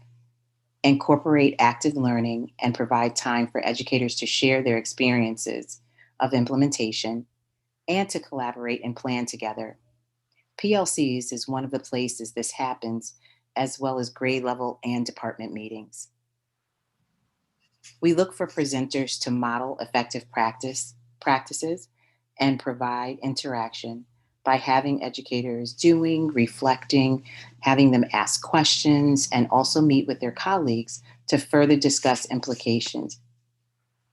incorporate active learning, and provide time for educators to share their experiences of implementation and to collaborate and plan together. PLCs is one of the places this happens, as well as grade level and department meetings. We look for presenters to model effective practices and provide interaction by having educators doing, reflecting, having them ask questions, and also meet with their colleagues to further discuss implications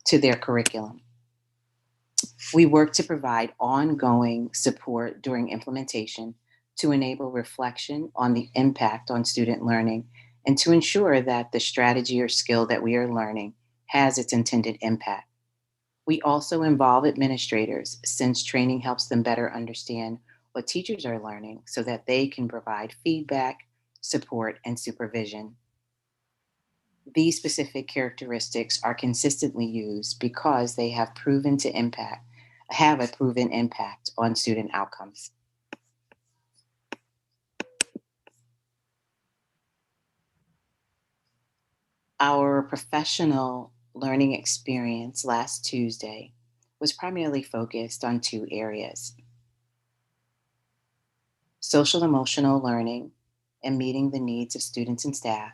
to their curriculum. We work to provide ongoing support during implementation to enable reflection on the impact on student learning and to ensure that the strategy or skill that we are learning has its intended impact. We also involve administrators since training helps them better understand what teachers are learning so that they can provide feedback, support, and supervision. These specific characteristics are consistently used because they have a proven impact on student outcomes. Our professional learning experience last Tuesday was primarily focused on two areas: social emotional learning and meeting the needs of students and staff,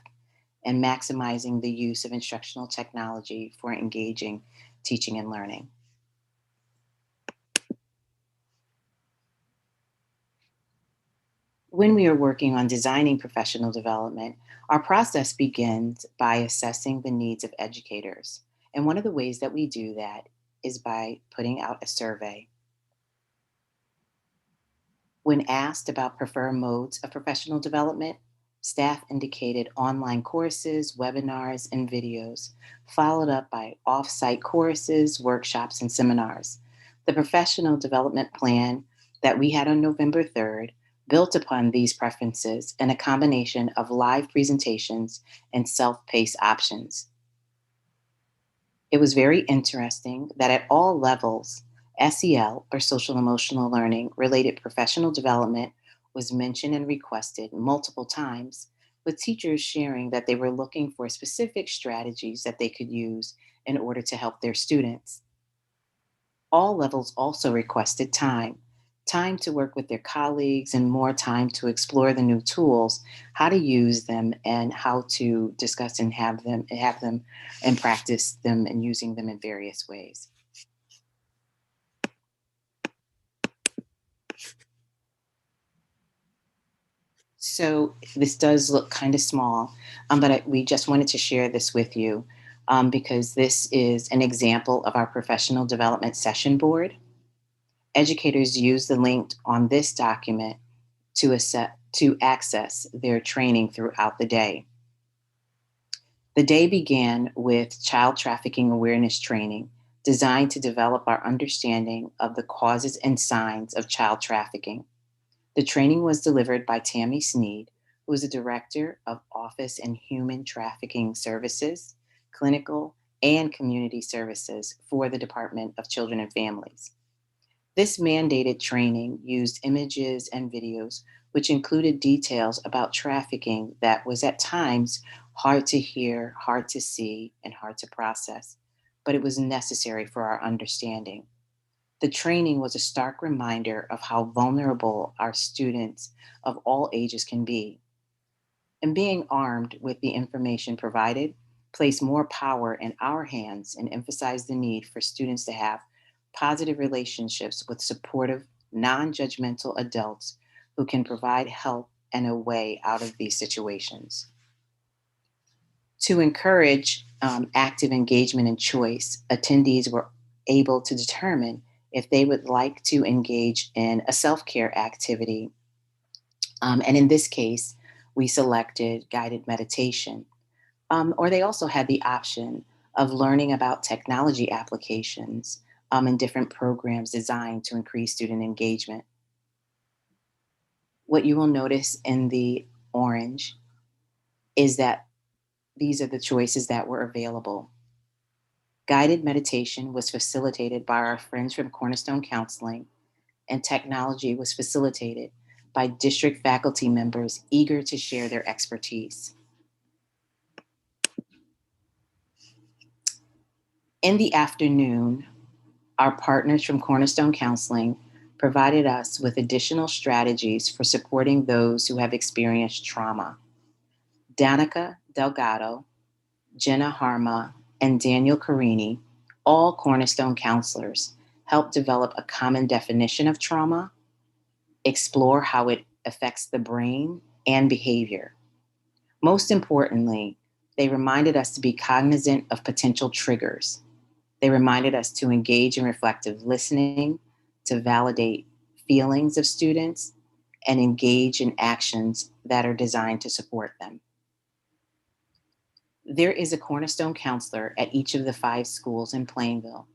and maximizing the use of instructional technology for engaging teaching and learning. When we are working on designing professional development, our process begins by assessing the needs of educators. And one of the ways that we do that is by putting out a survey. When asked about preferred modes of professional development, staff indicated online courses, webinars, and videos, followed up by off-site courses, workshops, and seminars. The professional development plan that we had on November 3rd built upon these preferences in a combination of live presentations and self-paced options. It was very interesting that at all levels, SEL, or social emotional learning related professional development, was mentioned and requested multiple times, with teachers sharing that they were looking for specific strategies that they could use in order to help their students. All levels also requested time to work with their colleagues and more time to explore the new tools, how to use them, and how to discuss and have them and practice them and using them in various ways. So this does look kind of small, but we just wanted to share this with you because this is an example of our professional development session board. Educators use the link on this document to access their training throughout the day. The day began with child trafficking awareness training designed to develop our understanding of the causes and signs of child trafficking. The training was delivered by Tammy Sneed, who is the Director of Office and Human Trafficking Services, Clinical and Community Services for the Department of Children and Families. This mandated training used images and videos, which included details about trafficking that was at times hard to hear, hard to see, and hard to process, but it was necessary for our understanding. The training was a stark reminder of how vulnerable our students of all ages can be. And being armed with the information provided placed more power in our hands and emphasized the need for students to have positive relationships with supportive, non-judgmental adults who can provide help and a way out of these situations. To encourage active engagement and choice, attendees were able to determine if they would like to engage in a self-care activity. And in this case, we selected guided meditation. Or they also had the option of learning about technology applications and different programs designed to increase student engagement. What you will notice in the orange is that these are the choices that were available. Guided meditation was facilitated by our friends from Cornerstone Counseling, and technology was facilitated by district faculty members eager to share their expertise. In the afternoon, our partners from Cornerstone Counseling provided us with additional strategies for supporting those who have experienced trauma. Danica Delgado, Jenna Harma, and Daniel Carini, all Cornerstone counselors, helped develop a common definition of trauma, explore how it affects the brain and behavior. Most importantly, they reminded us to be cognizant of potential triggers. They reminded us to engage in reflective listening, to validate feelings of students, and engage in actions that are designed to support them. There is a Cornerstone counselor at each of the 5 schools in Plainville,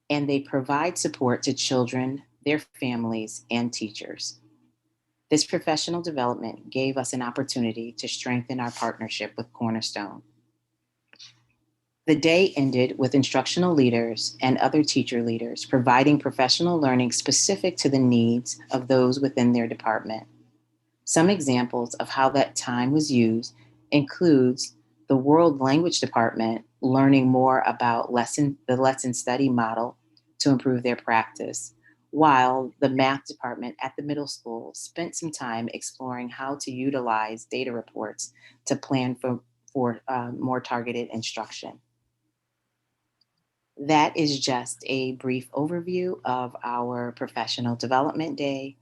and they provide support to children, their families, and teachers. This professional development gave us an opportunity to strengthen our partnership with Cornerstone. The day ended with instructional leaders and other teacher leaders providing professional learning specific to the needs of those within their department. Some examples of how that time was used includes the World Language Department learning more about the lesson study model to improve their practice, while the Math Department at the middle school spent some time exploring how to utilize data reports to plan for more targeted instruction. That is just a brief overview of our professional development day.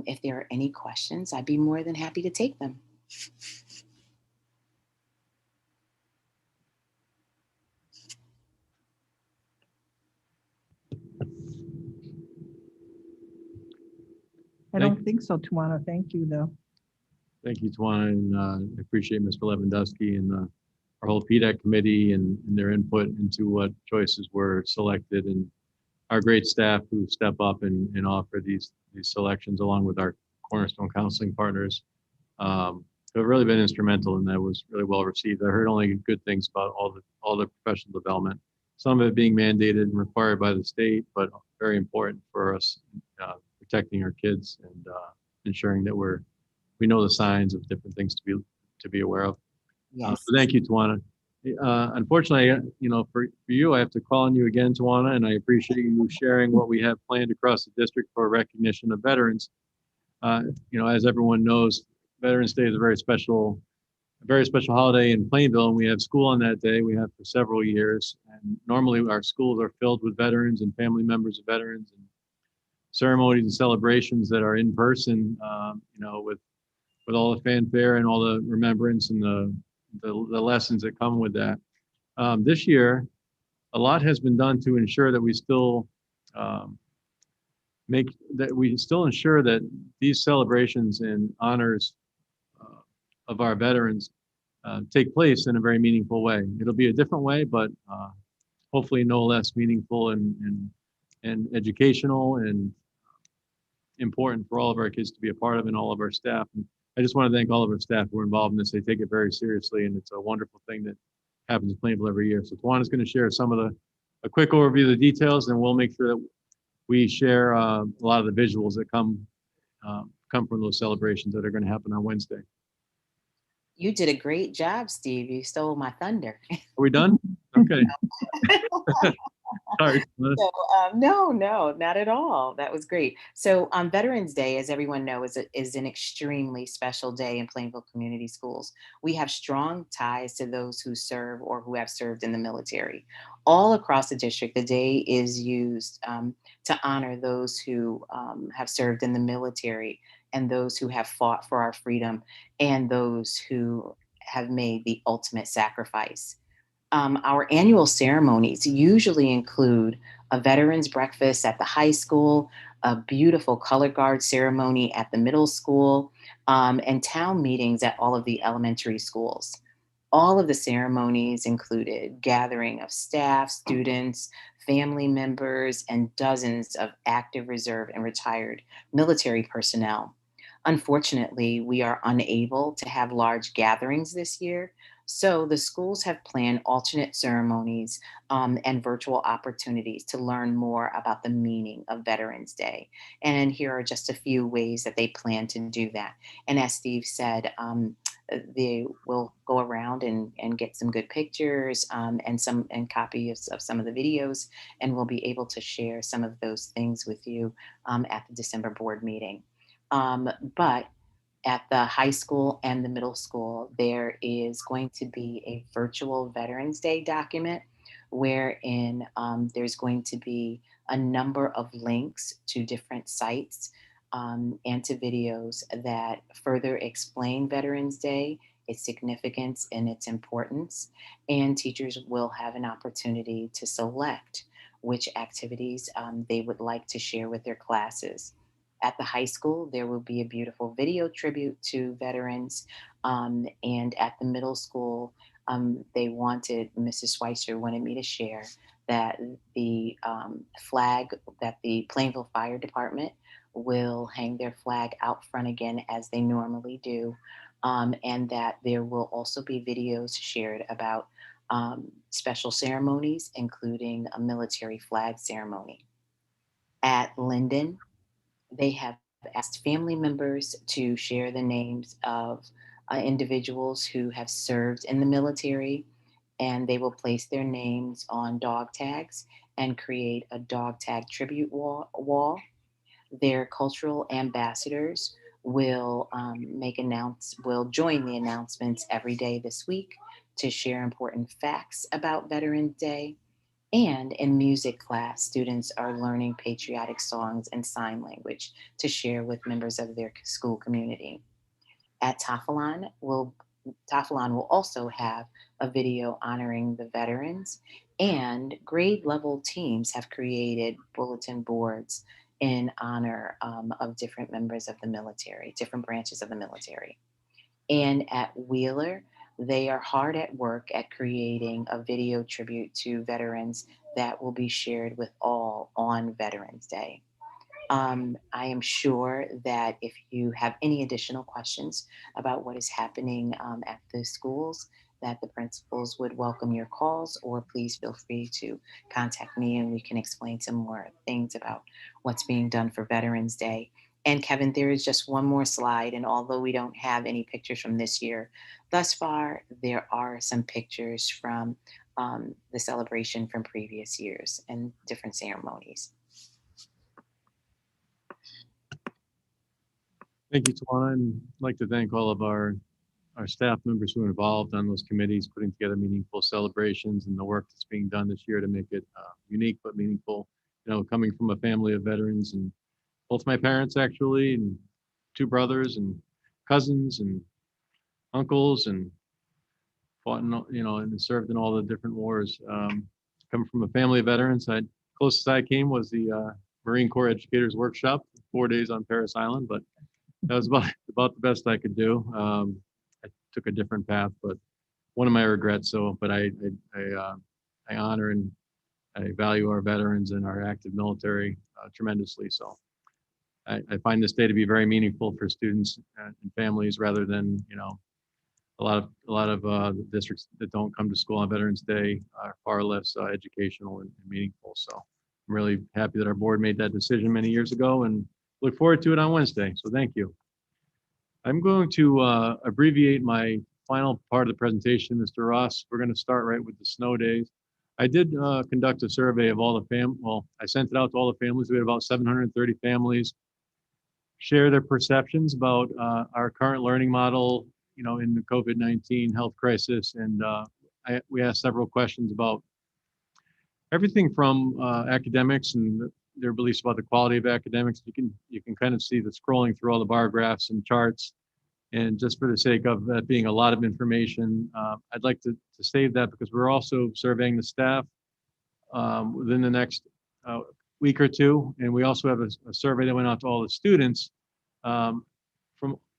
If there are any questions, I'd be more than happy to take them. I don't think so, Tawana. Thank you, though. Thank you, Tawana, and I appreciate Mr. Lewandowski and our whole PDAC committee and their input into what choices were selected, and our great staff who step up and offer these selections along with our Cornerstone counseling partners. Have really been instrumental, and that was really well received. I heard only good things about all the professional development. Some of it being mandated and required by the state, but very important for us protecting our kids and ensuring that we know the signs of different things to to be aware of. Yes. So thank you, Tawana. Unfortunately, for you, I have to call on you again, Tawana, and I appreciate you sharing what we have planned across the district for recognition of veterans. As everyone knows, Veterans Day is a very special holiday in Plainville, and we have school on that day. We have for several years, and normally our schools are filled with veterans and family members of veterans, and ceremonies and celebrations that are in person. With all the fanfare and all the remembrance and the lessons that come with that. This year, a lot has been done to ensure that we still ensure that these celebrations and honors of our veterans take place in a very meaningful way. It'll be a different way, but hopefully no less meaningful and educational and important for all of our kids to be a part of, and all of our staff. And I just want to thank all of our staff who are involved in this. They take it very seriously, and it's a wonderful thing that happens in Plainville every year. So Tawana's going to share a quick overview of the details, and we'll make sure that we share a lot of the visuals that come from those celebrations that are going to happen on Wednesday. You did a great job, Steve. You stole my thunder. Are we done? Okay. Sorry. So, no, not at all. That was great. So Veterans Day, as everyone knows, is an extremely special day in Plainville Community Schools. We have strong ties to those who serve or who have served in the military. All across the district, the day is used to honor those who have served in the military, and those who have fought for our freedom, and those who have made the ultimate sacrifice. Our annual ceremonies usually include a veterans breakfast at the high school, a beautiful color guard ceremony at the middle school, and town meetings at all of the elementary schools. All of the ceremonies included gathering of staff, students, family members, and dozens of active reserve and retired military personnel. Unfortunately, we are unable to have large gatherings this year, so the schools have planned alternate ceremonies and virtual opportunities to learn more about the meaning of Veterans Day. And here are just a few ways that they plan to do that. And as Steve said, they will go around and get some good pictures and copies of some of the videos, and we'll be able to share some of those things with you at the December board meeting. But at the high school and the middle school, there is going to be a virtual Veterans Day document wherein there's going to be a number of links to different sites and to videos that further explain Veterans Day, its significance and its importance. And teachers will have an opportunity to select which activities they would like to share with their classes. At the high school, there will be a beautiful video tribute to veterans. And at the middle school, Mrs. Schweitzer wanted me to share that the flag, that the Plainville Fire Department will hang their flag out front again as they normally do. And that there will also be videos shared about special ceremonies, including a military flag ceremony. At Linden, they have asked family members to share the names of individuals who have served in the military, and they will place their names on dog tags and create a dog tag tribute wall. Their cultural ambassadors will will join the announcements every day this week to share important facts about Veterans Day. And in music class, students are learning patriotic songs and sign language to share with members of their school community. At Tafalon will also have a video honoring the veterans, and grade level teams have created bulletin boards in honor of different members of the military, different branches of the military. And at Wheeler, they are hard at work at creating a video tribute to veterans that will be shared with all on Veterans Day. I am sure that if you have any additional questions about what is happening at the schools, that the principals would welcome your calls, or please feel free to contact me and we can explain some more things about what's being done for Veterans Day. And Kevin, there is just one more slide. And although we don't have any pictures from this year, thus far, there are some pictures from the celebration from previous years and different ceremonies. Thank you, Tawana, and I'd like to thank all of our staff members who are involved on those committees, putting together meaningful celebrations and the work that's being done this year to make it unique but meaningful. You know, coming from a family of veterans, and both my parents actually, and two brothers and cousins and uncles, and fought in, and served in all the different wars. Coming from a family of veterans, closest I came was the Marine Corps Educators Workshop, 4 days on Parris Island, but that was about the best I could do. I took a different path, but one of my regrets. So, but I honor and I value our veterans and our active military tremendously. So, I find this day to be very meaningful for students and families, rather than a lot of the districts that don't come to school on Veterans Day are far less educational and meaningful. So, I'm really happy that our board made that decision many years ago, and look forward to it on Wednesday. So, thank you. I'm going to abbreviate my final part of the presentation, Mr. Ross. We're going to start right with the snow days. I did conduct a survey of all the I sent it out to all the families. We had about 730 families share their perceptions about our current learning model, in the COVID-19 health crisis. And we asked several questions about everything from academics and their beliefs about the quality of academics. You can kind of see the scrolling through all the bar graphs and charts. And just for the sake of that being a lot of information, I'd like to save that, because we're also surveying the staff within the next week or two. And we also have a survey that went out to all the students from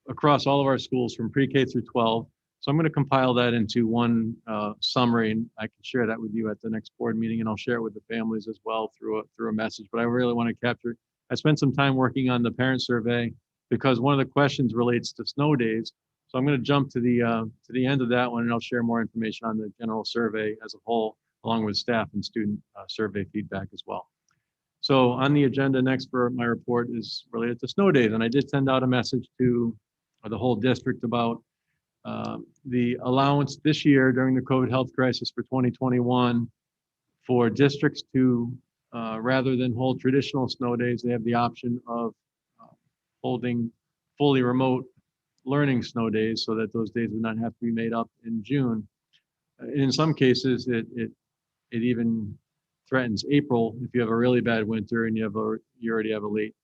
across all of our schools from pre-K through 12. So I'm going to compile that into one summary, and I can share that with you at the next board meeting, and I'll share it with the families as well through a message. But I really want to capture. I spent some time working on the parent survey, because one of the questions relates to snow days. So I'm going to jump to the end of that one, and I'll share more information on the general survey as a whole, along with staff and student survey feedback as well. So on the agenda next for my report is related to snow days, and I did send out a message to the whole district about the allowance this year during the COVID health crisis for 2021 for districts to, rather than hold traditional snow days, they have the option of holding fully remote learning snow days, so that those days would not have to be made up in June. In some cases, it even threatens April. If you have a really bad winter and you already have a late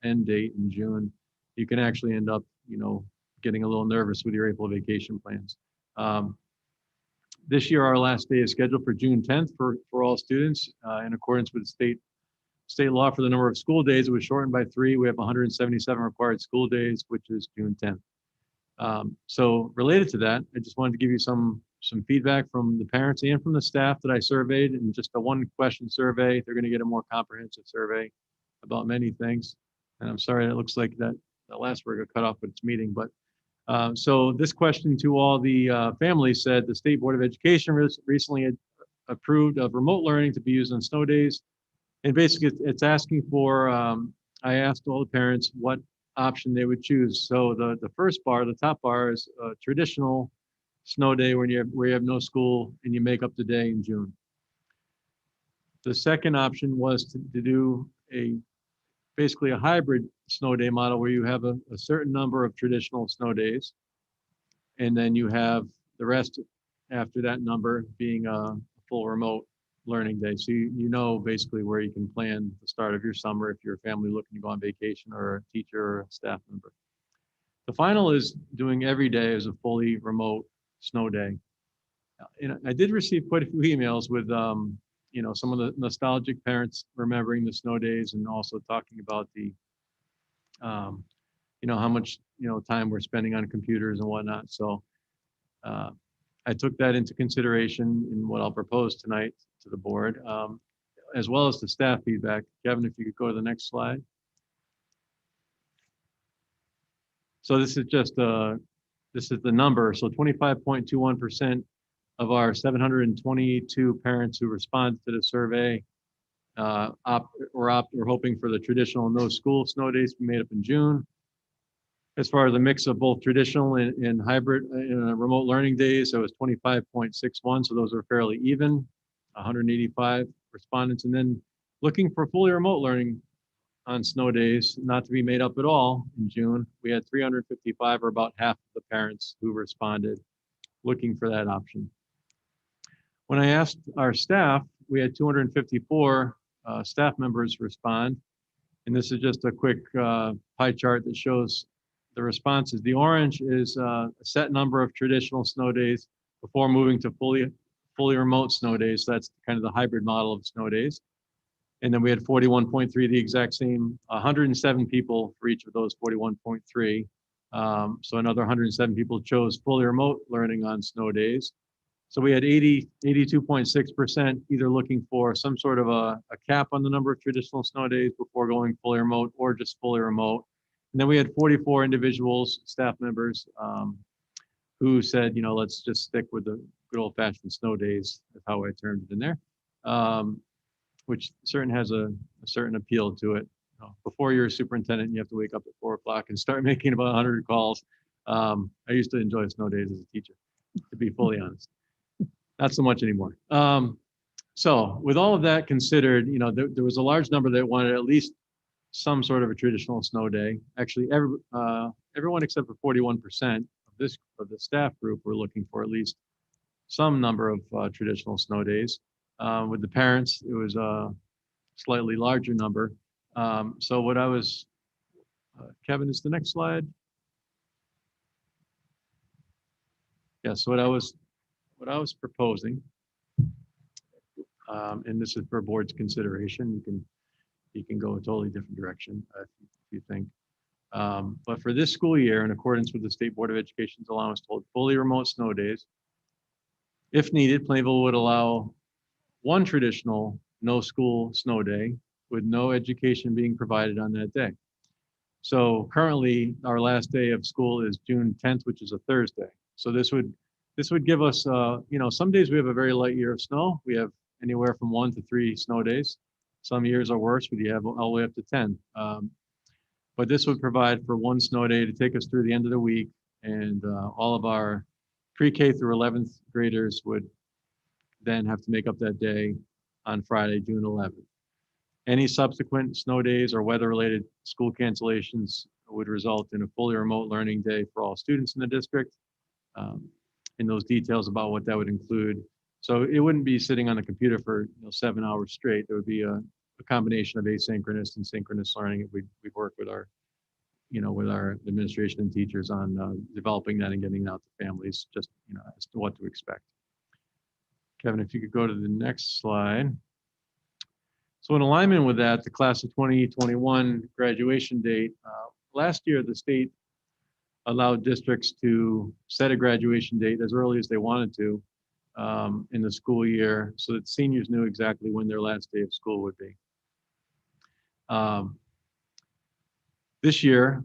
end date in June, you can actually end up, getting a little nervous with your April vacation plans. This year, our last day is scheduled for June 10th for all students, in accordance with state law. For the number of school days, it was shortened by 3. We have 177 required school days, which is June 10th. So related to that, I just wanted to give you some feedback from the parents and from the staff that I surveyed in just a 1-question survey. They're going to get a more comprehensive survey about many things. And I'm sorry, it looks like that last word got cut off with its meeting. But so this question to all the families said, the State Board of Education recently approved of remote learning to be used on snow days. And basically it's asking for, I asked all the parents what option they would choose. So the first bar, the top bar, is a traditional snow day where you have no school and you make up the day in June. The second option was to do basically a hybrid snow day model where you have a certain number of traditional snow days, and then you have the rest after that number being a full remote learning day. So you know basically where you can plan the start of your summer if you're a family looking to go on vacation, or a teacher or a staff member. The final is doing every day as a fully remote snow day. And I did receive quite a few emails with some of the nostalgic parents remembering the snow days, and also talking about the how much time we're spending on computers and whatnot. So I took that into consideration in what I'll propose tonight to the board, as well as the staff feedback. Kevin, if you could go to the next slide. So this is just this is the number. So 25.21% of our 722 parents who responded to the survey We're hoping for the traditional no school snow days to be made up in June. As far as the mix of both traditional and hybrid remote learning days, it was 25.61. So those are fairly even, 185 respondents. And then looking for fully remote learning on snow days, not to be made up at all in June, we had 355, or about half of the parents who responded looking for that option. When I asked our staff, we had 254 staff members respond. And this is just a quick pie chart that shows the responses. The orange is a set number of traditional snow days before moving to fully remote snow days. So that's kind of the hybrid model of snow days. And then we had 41.3, the exact same, 107 people for each of those 41.3. So another 107 people chose fully remote learning on snow days. So we had 82.6% either looking for some sort of a cap on the number of traditional snow days before going fully remote, or just fully remote. And then we had 44 individuals, staff members, who said, you know, let's just stick with the good old fashioned snow days, is how I termed it in there, which certain has a certain appeal to it. You know, before you're a superintendent, you have to wake up at 4 o'clock and start making about 100 calls. I used to enjoy snow days as a teacher, to be fully honest. Not so much anymore. So with all of that considered, you know, there was a large number that wanted at least some sort of a traditional snow day. Actually, everyone except for 41% of the staff group were looking for at least some number of traditional snow days. With the parents, it was a slightly larger number. So what I was, Kevin, is the next slide? Yes, what I was proposing, and this is for board's consideration. You can go a totally different direction if you think. But for this school year, in accordance with the State Board of Education's allowance to hold fully remote snow days, if needed, Plainville would allow one traditional no school snow day with no education being provided on that day. So currently, our last day of school is June 10th, which is a Thursday. So this would give us, you know, some days we have a very light year of snow. We have anywhere from 1 to 3 snow days. Some years are worse, but you have all the way up to 10. But this would provide for one snow day to take us through the end of the week, and all of our pre-K through 11th graders would then have to make up that day on Friday, June 11th. Any subsequent snow days or weather-related school cancellations would result in a fully remote learning day for all students in the district. And those details about what that would include. So it wouldn't be sitting on the computer for 7 hours straight. There would be a combination of asynchronous and synchronous learning. We'd work with our, with our administration and teachers on developing that and getting it out to families, just as to what to expect. Kevin, if you could go to the next slide. So in alignment with that, the class of 2021 graduation date, last year the state allowed districts to set a graduation date as early as they wanted to in the school year, so that seniors knew exactly when their last day of school would be. This year,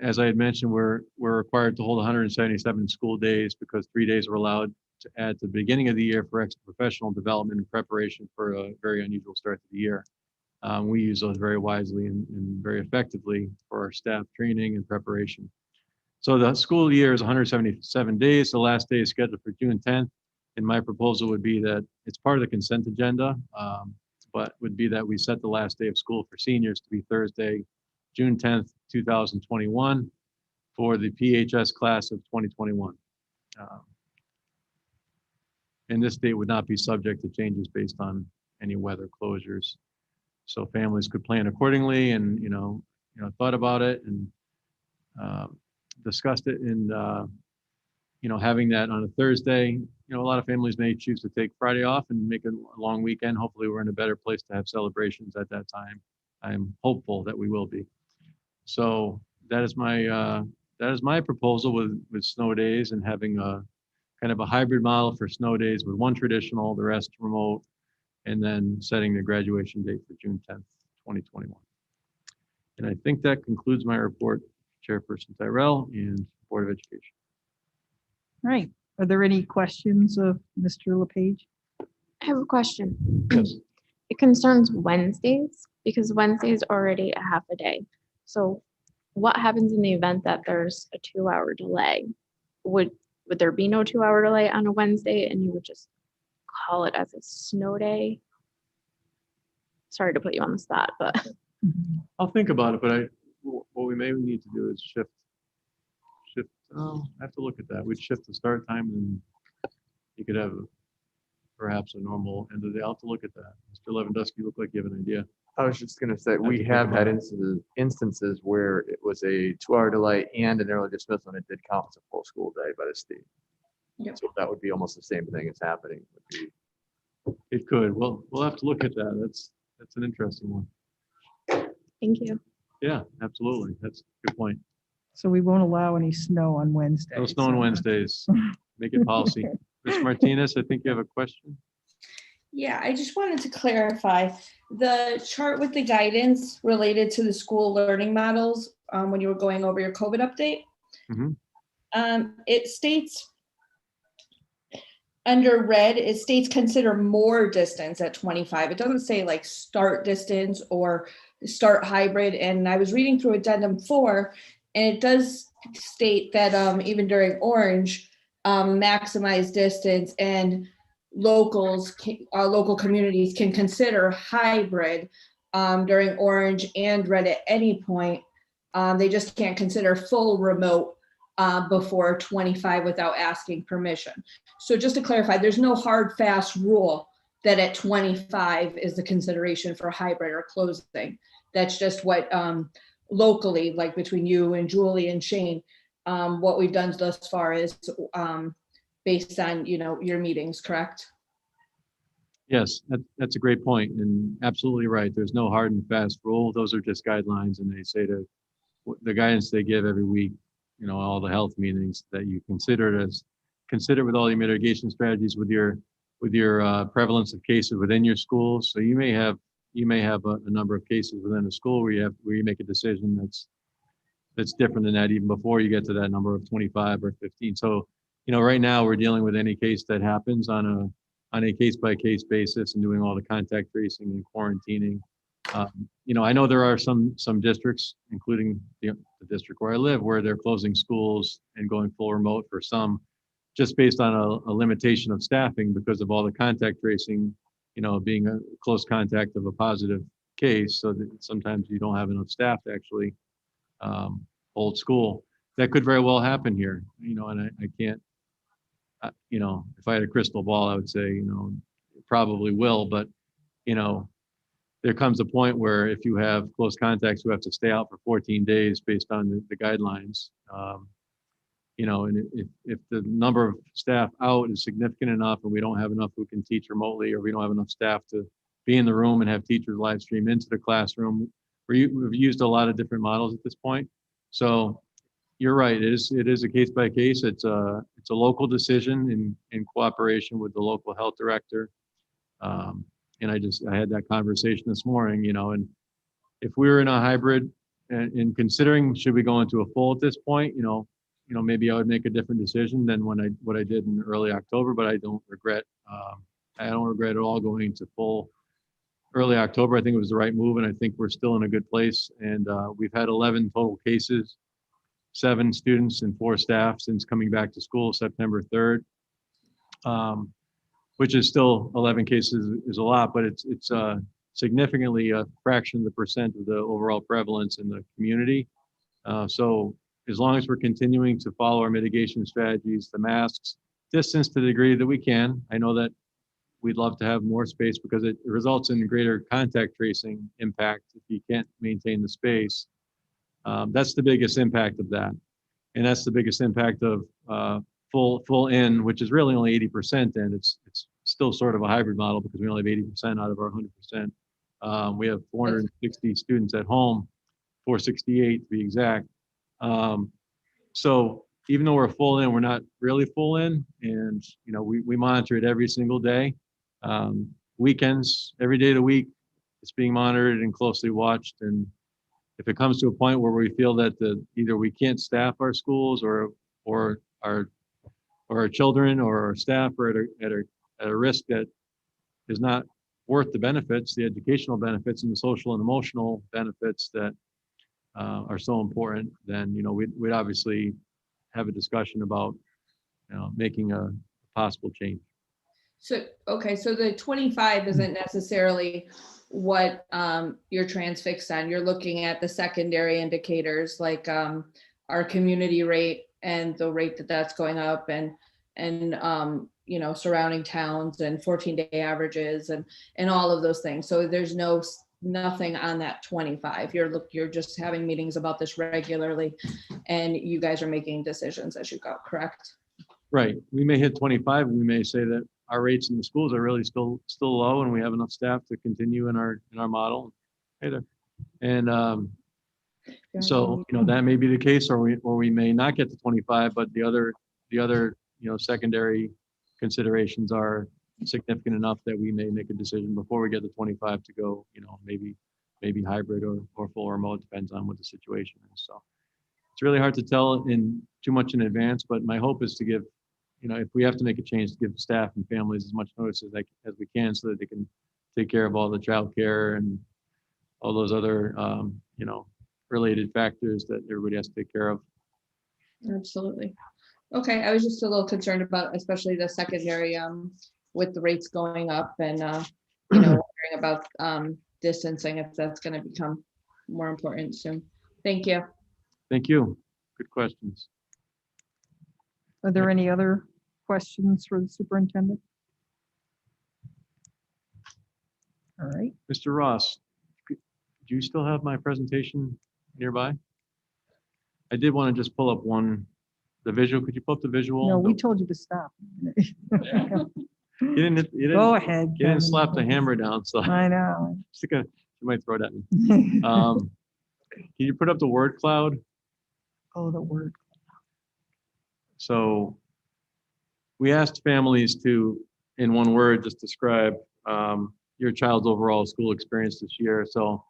as I had mentioned, we're required to hold 177 school days because 3 days were allowed to add to the beginning of the year for extra professional development and preparation for a very unusual start to the year. We use those very wisely and very effectively for our staff training and preparation. So the school year is 177 days. The last day is scheduled for June 10th. And my proposal would be that it's part of the consent agenda, but would be that we set the last day of school for seniors to be Thursday, June 10th, 2021 for the PHS class of 2021. And this date would not be subject to changes based on any weather closures. So families could plan accordingly and, thought about it and discussed it. And, having that on a Thursday, a lot of families may choose to take Friday off and make a long weekend. Hopefully we're in a better place to have celebrations at that time. I'm hopeful that we will be. So that is my proposal with snow days and having a kind of a hybrid model for snow days with one traditional, the rest remote, and then setting the graduation date for June 10th, 2021. And I think that concludes my report, Chairperson Tyrell and Board of Education. All right. Are there any questions of Mr. LePage? I have a question. Yes. it concerns Wednesdays because Wednesday is already a half a day. So what happens in the event that there's a 2-hour delay? Would there be no 2-hour delay on a Wednesday and you would just call it as a snow day? Sorry to put you on the spot, but I'll think about it, but what we may need to do is shift, oh, I have to look at that. We'd shift the start time and you could have perhaps a normal end of the day. I'll have to look at that. Mr. Lewandowski, you look like you have an idea. I was just gonna say, Have to we think have about had it. instances where it was a 2-hour delay and an early dismissal, and it did count as a full school day by the state. Yep. So that would be almost the same thing as happening. Would be- It could. Well, we'll have to look at that. That's an interesting one. thank you. Yeah, absolutely. That's a good point. So we won't allow any snow on Wednesdays. No snow on Wednesdays. Make it policy. Ms. Martinez, I think you have a question. Yeah, I just wanted to clarify the chart with the guidance related to the school learning models when you were going over your COVID update. Mhm. It states under red, it states consider more distance at 25. It doesn't say like start distance or start hybrid. And I was reading through addendum 4, and it does state that even during orange, maximize distance and local communities can consider hybrid during orange and red at any point. They just can't consider full remote before 25 without asking permission. So just to clarify, there's no hard, fast rule that at 25 is the consideration for hybrid or closing. That's just what locally, like between you and Julie and Shane, what we've done thus far is based on, your meetings, correct? Yes, that's a great point and absolutely right. There's no hard and fast rule. Those are just guidelines, and they say to the guidance they give every week, all the health meetings, that you consider with all your mitigation strategies with your prevalence of cases within your school. So you may have a number of cases within a school where you make a decision that's different than that even before you get to that number of 25 or 15. So, right now we're dealing with any case that happens on a case-by-case basis and doing all the contact tracing and quarantining. I know there are some districts, including the district where I live, where they're closing schools and going full remote for some, just based on a limitation of staffing because of all the contact tracing, being a close contact of a positive case, so that sometimes you don't have enough staff to actually hold school. That could very well happen here, and I can't, if I had a crystal ball, I would say, it probably will, but, there comes a point where if you have close contacts who have to stay out for 14 days based on the guidelines, and if the number of staff out is significant enough and we don't have enough who can teach remotely, or we don't have enough staff to be in the room and have teachers live stream into the classroom, we've used a lot of different models at this point. So you're right, it is a case by case. It's a local decision in cooperation with the local health director. And I had that conversation this morning, and if we were in a hybrid and considering should we go into a full at this point, maybe I would make a different decision than what I did in early October, but I don't regret at all going into full early October. I think it was the right move, and I think we're still in a good place. And we've had 11 total cases, 7 students and 4 staff since coming back to school September 3rd. Which is still 11 cases is a lot, but it's significantly a fraction of the percent of the overall prevalence in the community. So as long as we're continuing to follow our mitigation strategies, the masks, distance to the degree that we can. I know that we'd love to have more space because it results in greater contact tracing impact if you can't maintain the space. That's the biggest impact of that. And that's the biggest impact of full in, which is really only 80% in. It's still sort of a hybrid model because we only have 80% out of our 100%. We have 460 students at home, 468 to be exact. So even though we're full in, we're not really full in, and we monitor it every single day. Weekends, every day of the week, it's being monitored and closely watched. And if it comes to a point where we feel that either we can't staff our schools or our children or our staff are at a risk that is not worth the benefits, the educational benefits and the social and emotional benefits that are so important, then, we'd obviously have a discussion about, making a possible change. So, okay, so the 25 isn't necessarily what you're transfixed on. You're looking at the secondary indicators like our community rate and the rate that's going up, and surrounding towns and 14-day averages and all of those things. So there's nothing on that 25. You're just having meetings about this regularly, and you guys are making decisions as you go, correct? Right. We may hit 25. We may say that our rates in the schools are really still low, and we have enough staff to continue in our model. Hey there. And so that may be the case, or we may not get to 25, but the other secondary considerations are significant enough that we may make a decision before we get to 25 to go, maybe hybrid or full remote, depends on what the situation is. So it's really hard to tell too much in advance, but my hope is to give, if we have to make a change, to give staff and families as much notice as we can, so that they can take care of all the childcare and all those other, related factors that everybody has to take care of. Absolutely. Okay, I was just a little concerned about, especially the secondary, with the rates going up, and wondering about distancing, if that's going to become more important soon. Thank you. Thank you. Good questions. Are there any other questions for the superintendent? All right. Mr. Ross, do you still have my presentation nearby? I did want to just pull up the visual. Could you pull up the visual? No, we told you to stop. You didn't Go ahead. You didn't slap the hammer down, so I know. you might throw it at me. Can you put up the word cloud? Oh, the word. So we asked families to, in one word, just describe your child's overall school experience this year. So,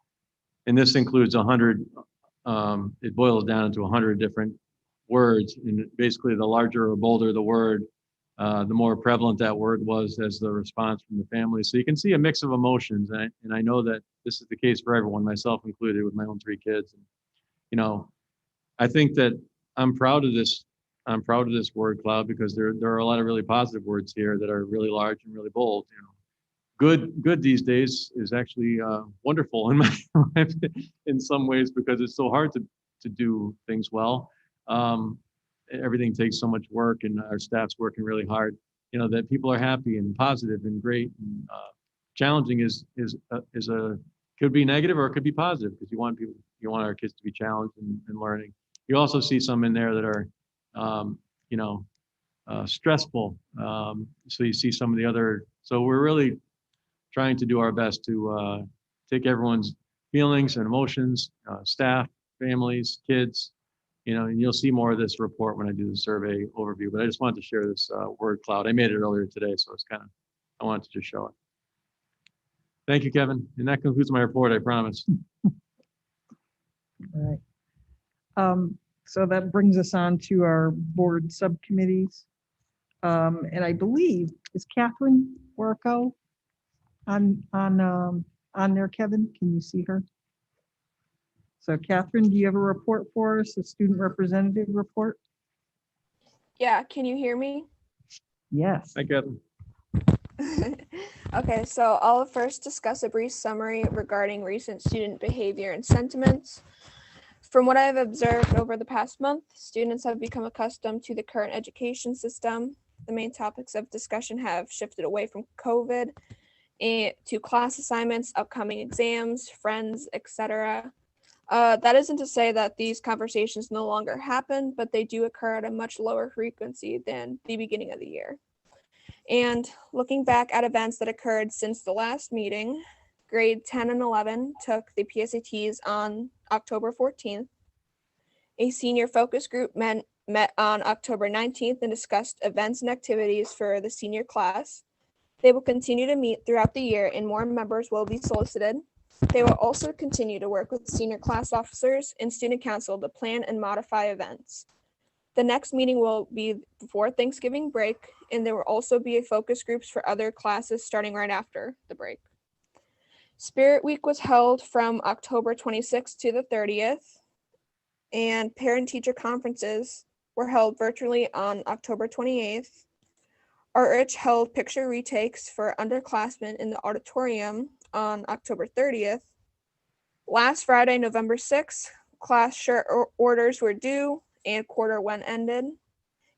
and this includes 100, it boils down to 100 different words. And basically, the larger or bolder the word, the more prevalent that word was as the response from the family. So you can see a mix of emotions. And I know that this is the case for everyone, myself included, with my own 3 kids. And, I think that I'm proud of this word cloud, because there are a lot of really positive words here that are really large and really bold. Good these days is actually wonderful in some ways, because it's so hard to do things well. Everything takes so much work, and our staff's working really hard. That people are happy and positive and great. And challenging could be negative, or it could be positive, because you want our kids to be challenged and learning. You also see some in there that are stressful. So you see some of the other. So we're really trying to do our best to take everyone's feelings and emotions, staff, families, kids, and you'll see more of this report when I do the survey overview. But I just wanted to share this word cloud. I made it earlier today, so I wanted to just show it. Thank you, Kevin. And that concludes my report, I promise. All right. So that brings us on to our board subcommittees. And I believe, is Catherine Warco on there, Kevin? Can you see her? So Catherine, do you have a report for us, a student representative report? Yeah, can you hear me? Yes. Hi, Catherine. Okay, so I'll first discuss a brief summary regarding recent student behavior and sentiments. From what I've observed over the past month, students have become accustomed to the current education system. The main topics of discussion have shifted away from COVID and to class assignments, upcoming exams, friends, etc. That isn't to say that these conversations no longer happen, but they do occur at a much lower frequency than the beginning of the year. And looking back at events that occurred since the last meeting, grade 10 and 11 took the PSATs on October 14th. A senior focus group met on October 19th and discussed events and activities for the senior class. They will continue to meet throughout the year, and more members will be solicited. They will also continue to work with senior class officers and student council to plan and modify events. The next meeting will be before Thanksgiving break, and there will also be a focus groups for other classes starting right after the break. Spirit Week was held from October 26th to the 30th, and parent-teacher conferences were held virtually on October 28th. Artich held picture retakes for underclassmen in the auditorium on October 30th. Last Friday, November 6th, class shirt orders were due and quarter one ended.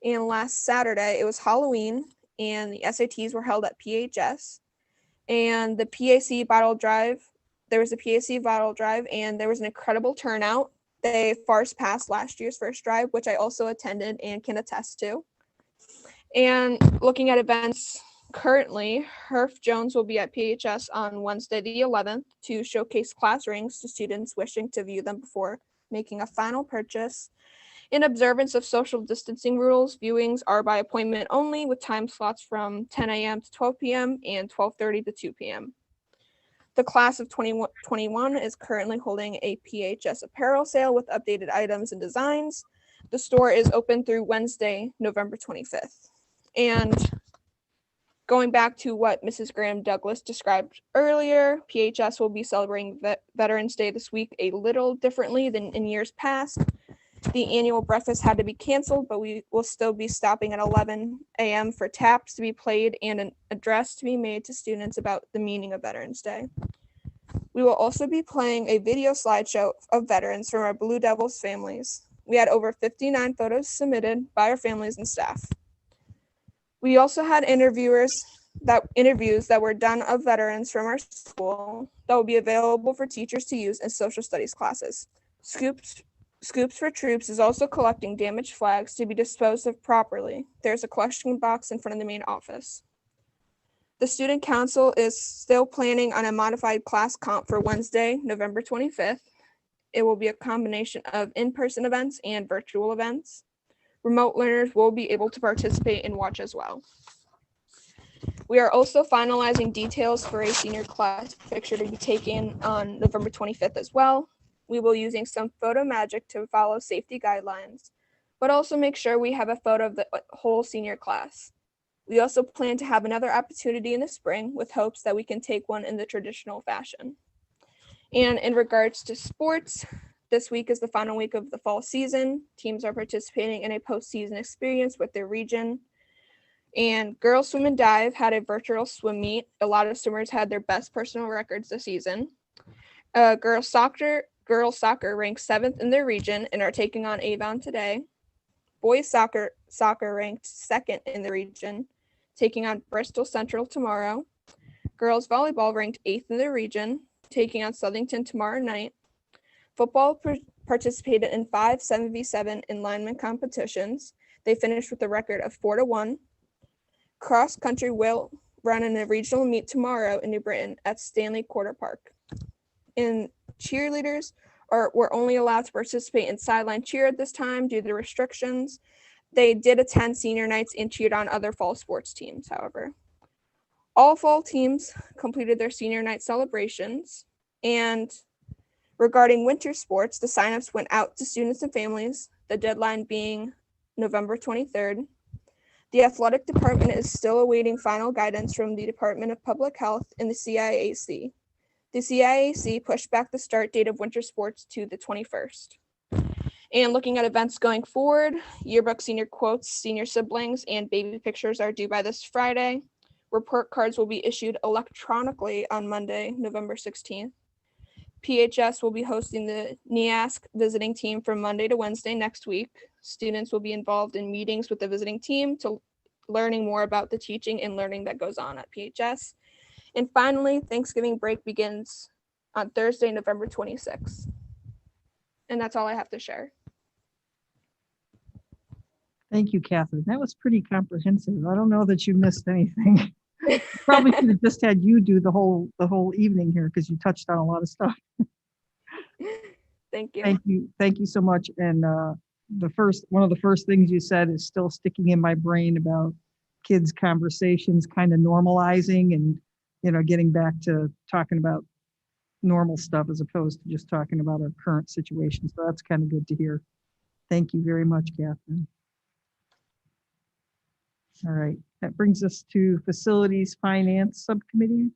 And last Saturday, it was Halloween, and the SATs were held at PHS. And the PAC bottle drive, there was a PAC bottle drive, and there was an incredible turnout. They far surpassed last year's first drive, which I also attended and can attest to. And looking at events currently, Herf Jones will be at PHS on Wednesday the 11th to showcase class rings to students wishing to view them before making a final purchase. In observance of social distancing rules, viewings are by appointment only with time slots from 10 a.m. to 12 p.m. and 12:30 to 2 p.m. The class of 2021 is currently holding a PHS apparel sale with updated items and designs. The store is open through Wednesday, November 25th. And going back to what Mrs. Graham Douglas described earlier, PHS will be celebrating Veterans Day this week a little differently than in years past. The annual breakfast had to be canceled, but we will still be stopping at 11 a.m. for taps to be played and an address to be made to students about the meaning of Veterans Day. We will also be playing a video slideshow of veterans from our Blue Devils families. We had over 59 photos submitted by our families and staff. We also had interviews that were done of veterans from our school that will be available for teachers to use in social studies classes. Scoops for Troops is also collecting damaged flags to be disposed of properly. There's a collection box in front of the main office. The Student Council is still planning on a modified class comp for Wednesday, November 25th. It will be a combination of in-person events and virtual events. Remote learners will be able to participate and watch as well. We are also finalizing details for a senior class picture to be taken on November 25th as well. We will be using some photo magic to follow safety guidelines, but also make sure we have a photo of the whole senior class. We also plan to have another opportunity in the spring with hopes that we can take one in the traditional fashion. And in regards to sports, this week is the final week of the fall season. Teams are participating in a postseason experience with their region. And girls swim and dive had a virtual swim meet. A lot of swimmers had their best personal records this season. Girls soccer ranked 7th in their region and are taking on Avon today. Boys soccer ranked 2nd in the region, taking on Bristol Central tomorrow. Girls volleyball ranked 8th in the region, taking on Southington tomorrow night. Football participated in 5 7v7 in lineman competitions. They finished with a record of 4-1. Cross country will run in a regional meet tomorrow in New Britain at Stanley Quarter Park. And cheerleaders were only allowed to participate in sideline cheer at this time due to restrictions. They did attend senior nights and cheered on other fall sports teams, however. All fall teams completed their senior night celebrations. And regarding winter sports, the signups went out to students and families, the deadline being November 23rd. The athletic department is still awaiting final guidance from the Department of Public Health and the CIAC. The CIAC pushed back the start date of winter sports to the 21st. And looking at events going forward, yearbook senior quotes, senior siblings, and baby pictures are due by this Friday. Report cards will be issued electronically on Monday, November 16th. PHS will be hosting the NEASC visiting team from Monday to Wednesday next week. Students will be involved in meetings with the visiting team to learning more about the teaching and learning that goes on at PHS. And finally, Thanksgiving break begins on Thursday, November 26th. And that's all I have to share. Thank you, Catherine. That was pretty comprehensive. I don't know that you missed anything. Probably should have just had you do the whole evening here because you touched on a lot of stuff. Thank you. Thank you so much. And one of the first things you said is still sticking in my brain about kids' conversations kind of normalizing and getting back to talking about normal stuff as opposed to just talking about our current situation. So that's kind of good to hear. Thank you very much, Catherine. All right, that brings us to Facilities Finance Subcommittee.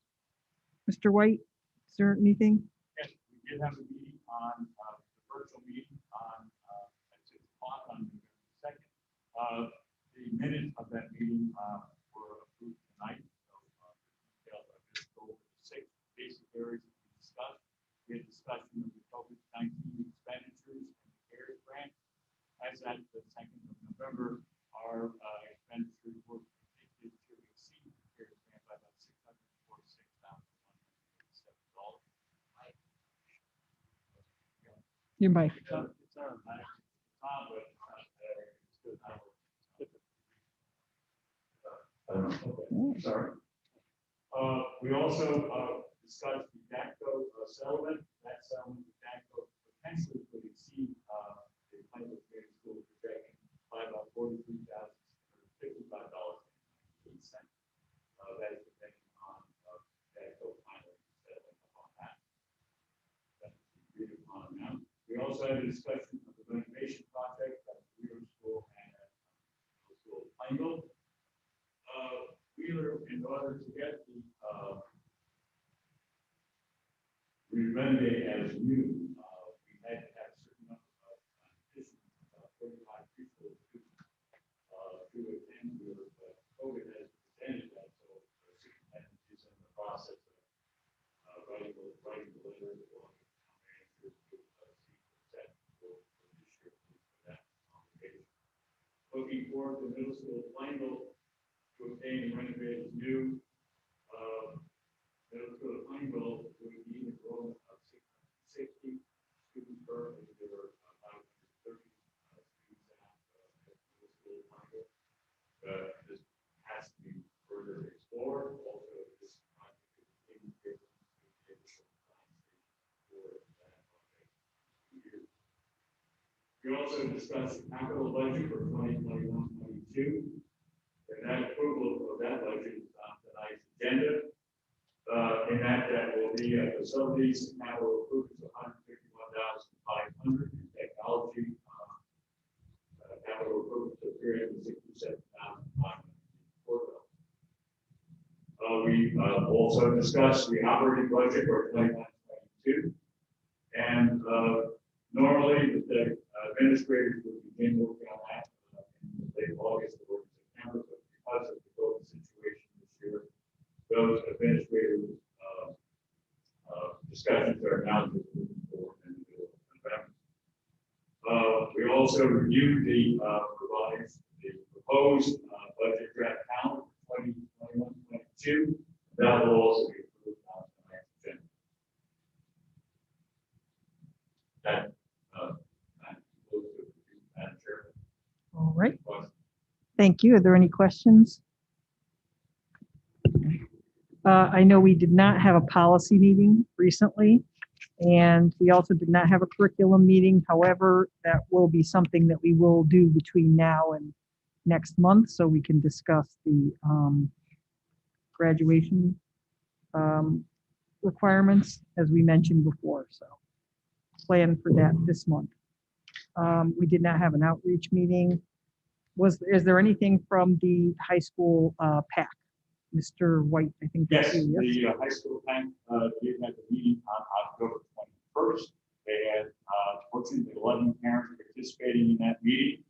Mr. White. Is there anything? Yes, we did have a meeting on, the virtual meeting on, at 6 o'clock on November 2nd. The minutes of that meeting, were approved tonight. So, details of this go over the 6 basic areas that we discussed. We had discussion of the COVID-19 expenditures and the CARES grant. As at the 2nd of November, our expenditures were predicted to exceed the CARES grant by about $646,187. Your mic. It's on, but it's good. Sorry. We also discussed the DACO settlement. That settlement with DACO potentially could exceed the Plainville Community School projection by about $43,055.08. That is depending on DACO finally settling upon that. That's the agreed upon amount. We also had a discussion of the renovation project at Wheeler School and at Middle School of Plainville. Wheeler, in order to get the renovate as new, we had to have a certain number of additions, 45 preschool students to attend Wheeler, but COVID has prevented that, so the superintendent is in the process of writing the letter along with the town manager to see set for this year for that obligation. Looking forward to Middle School of Plainville to obtain and renovate as new. Middle School of Plainville would need an enrollment of 660 students per. There were 530 students at Middle School of Plainville. This has to be further explored. Also, this project is being given to the additional time for that project. We also discussed the capital budget for 2021-22. And that approval of that budget is on tonight's agenda. In that will be facilities capital improvements of $151,500, technology capital improvements of $367,504. We also discussed the operating budget for 2021-22, and normally the administrators would begin working on that in late August or September, but because of the COVID situation this year, those administrative discussions are now just moving forward in the middle of November. We also reviewed the proposed budget draft calendar for 2021-22. That will also be approved on tonight's agenda. That concludes the review, Madam Chair. All right. Thank you. Are there any questions? I know we did not have a policy meeting recently, and we also did not have a curriculum meeting. However, that will be something that we will do between now and next month, so we can discuss the graduation requirements, as we mentioned before. So plan for that this month. We did not have an outreach meeting. Is there anything from the high school PAC? Mr. White, I think. Yes, that's you, the high school PAC did have a meeting on October 21st. They had fortunately 11 parents participating in that meeting.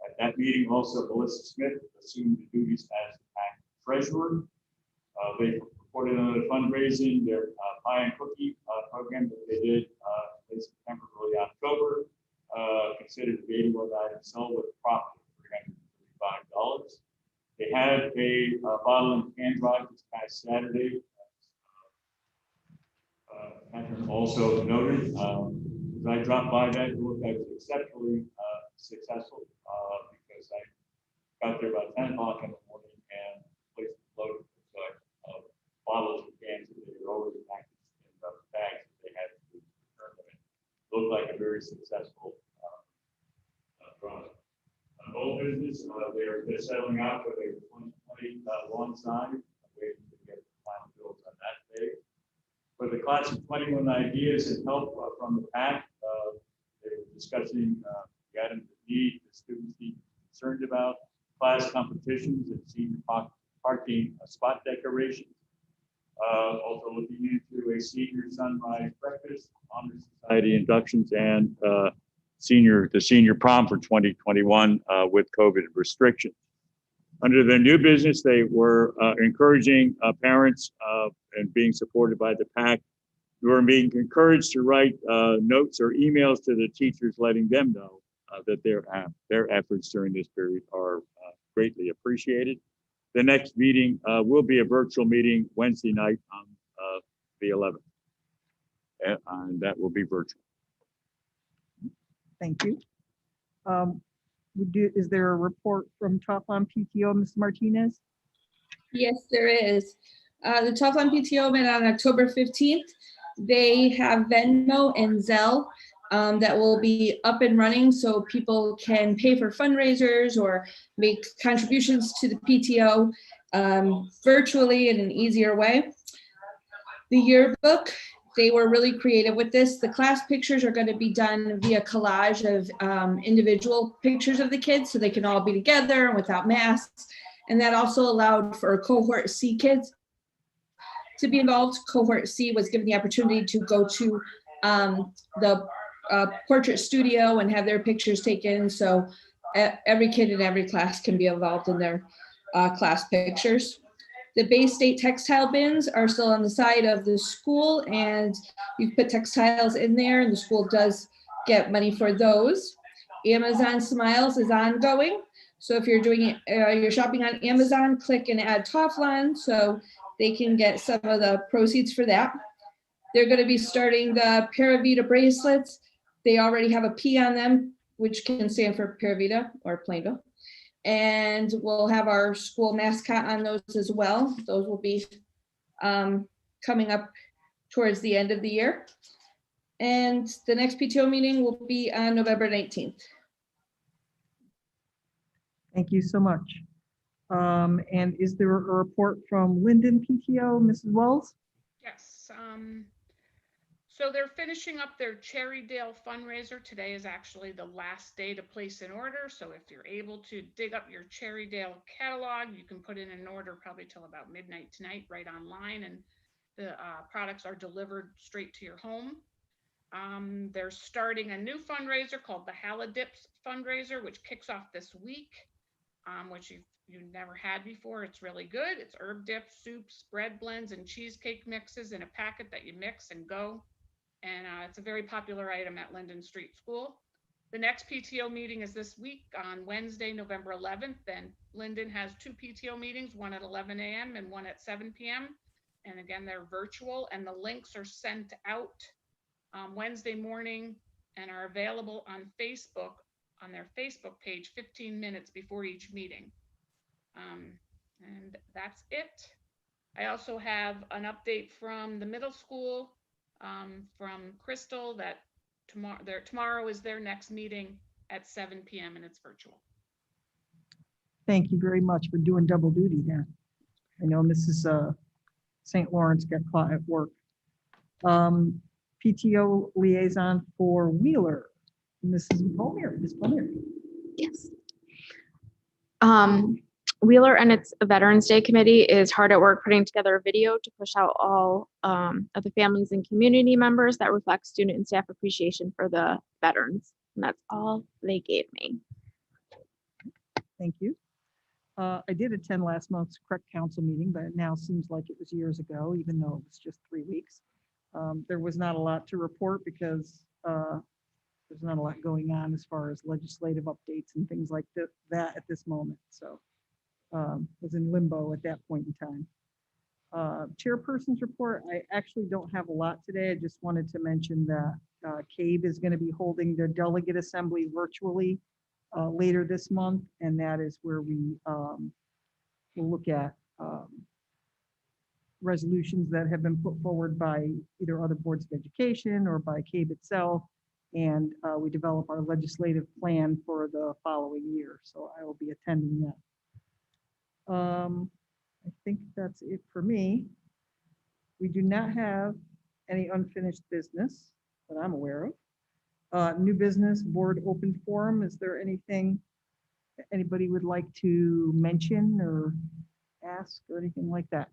At that meeting, also Melissa Smith assumed the duties as the PAC treasurer. They reported on the fundraising, their pie and cookie program that they did in September, early October, considered the 81 items sold with a profit of $335. They had a bottle and can drive this past Saturday. Catherine also noted, as I dropped by that, it looked like it was exceptionally successful because I got there about 10 o'clock in the morning and the place was loaded with bottles and cans that they were already packaged in the bags that they had to return them in. It looked like a very successful drive. Old business, they're settling out for their 2020 lawn sign, waiting to get the final bills on that day. For the class of 21 ideas and help from the PAC, they were discussing the items that the students need to be concerned about, class competitions and senior parking spot decorations. Also looking into a senior sunrise breakfast, honor society inductions, and the senior prom for 2021 with COVID restrictions. Under the new business, they were encouraging parents and being supported by the PAC, who are being encouraged to write notes or emails to the teachers, letting them know that their efforts during this period are greatly appreciated. The next meeting will be a virtual meeting Wednesday night on the 11th, and that will be virtual. Thank you. Is there a report from Toplan PTO, Ms. Martinez? Yes, there is. The Toplan PTO met on October 15th. They have Venmo and Zelle that will be up and running so people can pay for fundraisers or make contributions to the PTO virtually in an easier way. The yearbook, they were really creative with this. The class pictures are going to be done via collage of individual pictures of the kids so they can all be together and without masks. And that also allowed for cohort C kids to be involved. Cohort C was given the opportunity to go to the portrait studio and have their pictures taken. So every kid in every class can be involved in their class pictures. The Bay State textile bins are still on the side of the school, and you put textiles in there, and the school does get money for those. Amazon Smiles is ongoing. So if you're doing you're shopping on Amazon, click and add Toplan so they can get some of the proceeds for that. They're going to be starting the Paravita bracelets. They already have a P on them, which can stand for Paravita or Plainville. And we'll have our school mascot on those as well. Those will be coming up towards the end of the year. And the next PTO meeting will be on November 19th. Thank you so much. And is there a report from Linden PTO, Mrs. Wells? Yes. So they're finishing up their Cherrydale fundraiser. Today is actually the last day to place an order. So if you're able to dig up your Cherrydale catalog, you can put in an order probably till about midnight tonight, right online, and the products are delivered straight to your home. They're starting a new fundraiser called the Haladips fundraiser, which kicks off this week, which you've never had before. It's really good. It's herb dips, soups, bread blends, and cheesecake mixes in a packet that you mix and go. And it's a very popular item at Linden Street School. The next PTO meeting is this week on Wednesday, November 11th. Then Linden has two PTO meetings, one at 11 a.m. and one at 7 p.m. And again, they're virtual, and the links are sent out Wednesday morning and are available on Facebook, on their Facebook page 15 minutes before each meeting. And that's it. I also have an update from the middle school from Crystal that tomorrow is their next meeting at 7 p.m. and it's virtual. Thank you very much for doing double duty there. I know Mrs. St. Lawrence got caught at work. PTO liaison for Wheeler, Mrs. Palmier. Ms. Palmier. Yes. Wheeler and its Veterans Day committee is hard at work putting together a video to push out all of the families and community members that reflect student and staff appreciation for the veterans. And that's all they gave me. Thank you. I did attend last month's CREC council meeting, but it now seems like it was years ago, even though it was just 3 weeks. There was not a lot to report because there's not a lot going on as far as legislative updates and things like that at this moment. So was in limbo at that point in time. Chairperson's report, I actually don't have a lot today. I just wanted to mention that CABE is going to be holding their delegate assembly virtually later this month, and that is where we will look at resolutions that have been put forward by either other boards of education or by CABE itself, and we develop our legislative plan for the following year. So I will be attending that. I think that's it for me. We do not have any unfinished business that I'm aware of. New business, board open forum. Is there anything that anybody would like to mention or ask or anything like that?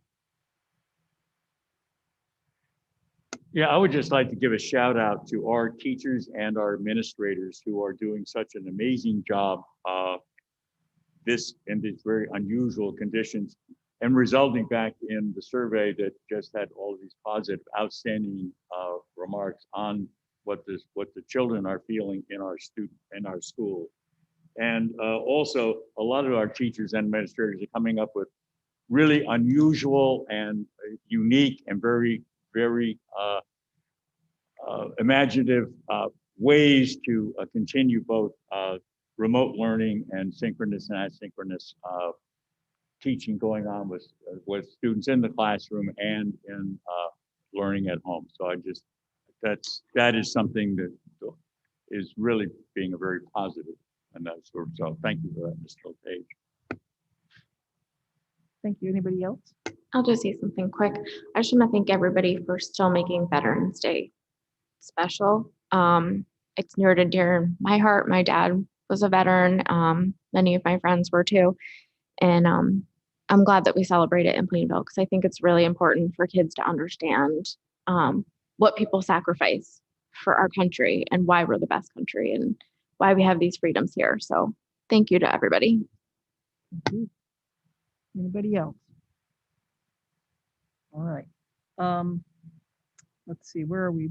Yeah, I would just like to give a shout out to our teachers and our administrators who are doing such an amazing job in these very unusual conditions, and resulting back in the survey that just had all of these positive, outstanding remarks on what the children are feeling in our school. And also, a lot of our teachers and administrators are coming up with really unusual and unique and very, very imaginative ways to continue both remote learning and synchronous and asynchronous teaching going on with students in the classroom and in learning at home. So that is something that is really being a very positive, and that's so thank you for that, Mr. LePage. Thank you. Anybody else? I'll just say something quick. I just want to thank everybody for still making Veterans Day special. It's near to dear in my heart. My dad was a veteran. Many of my friends were too. And I'm glad that we celebrate it in Plainville, because I think it's really important for kids to understand what people sacrifice for our country and why we're the best country and why we have these freedoms here. So thank you to everybody. Thank you. Anybody else? All right. Let's see, where are we?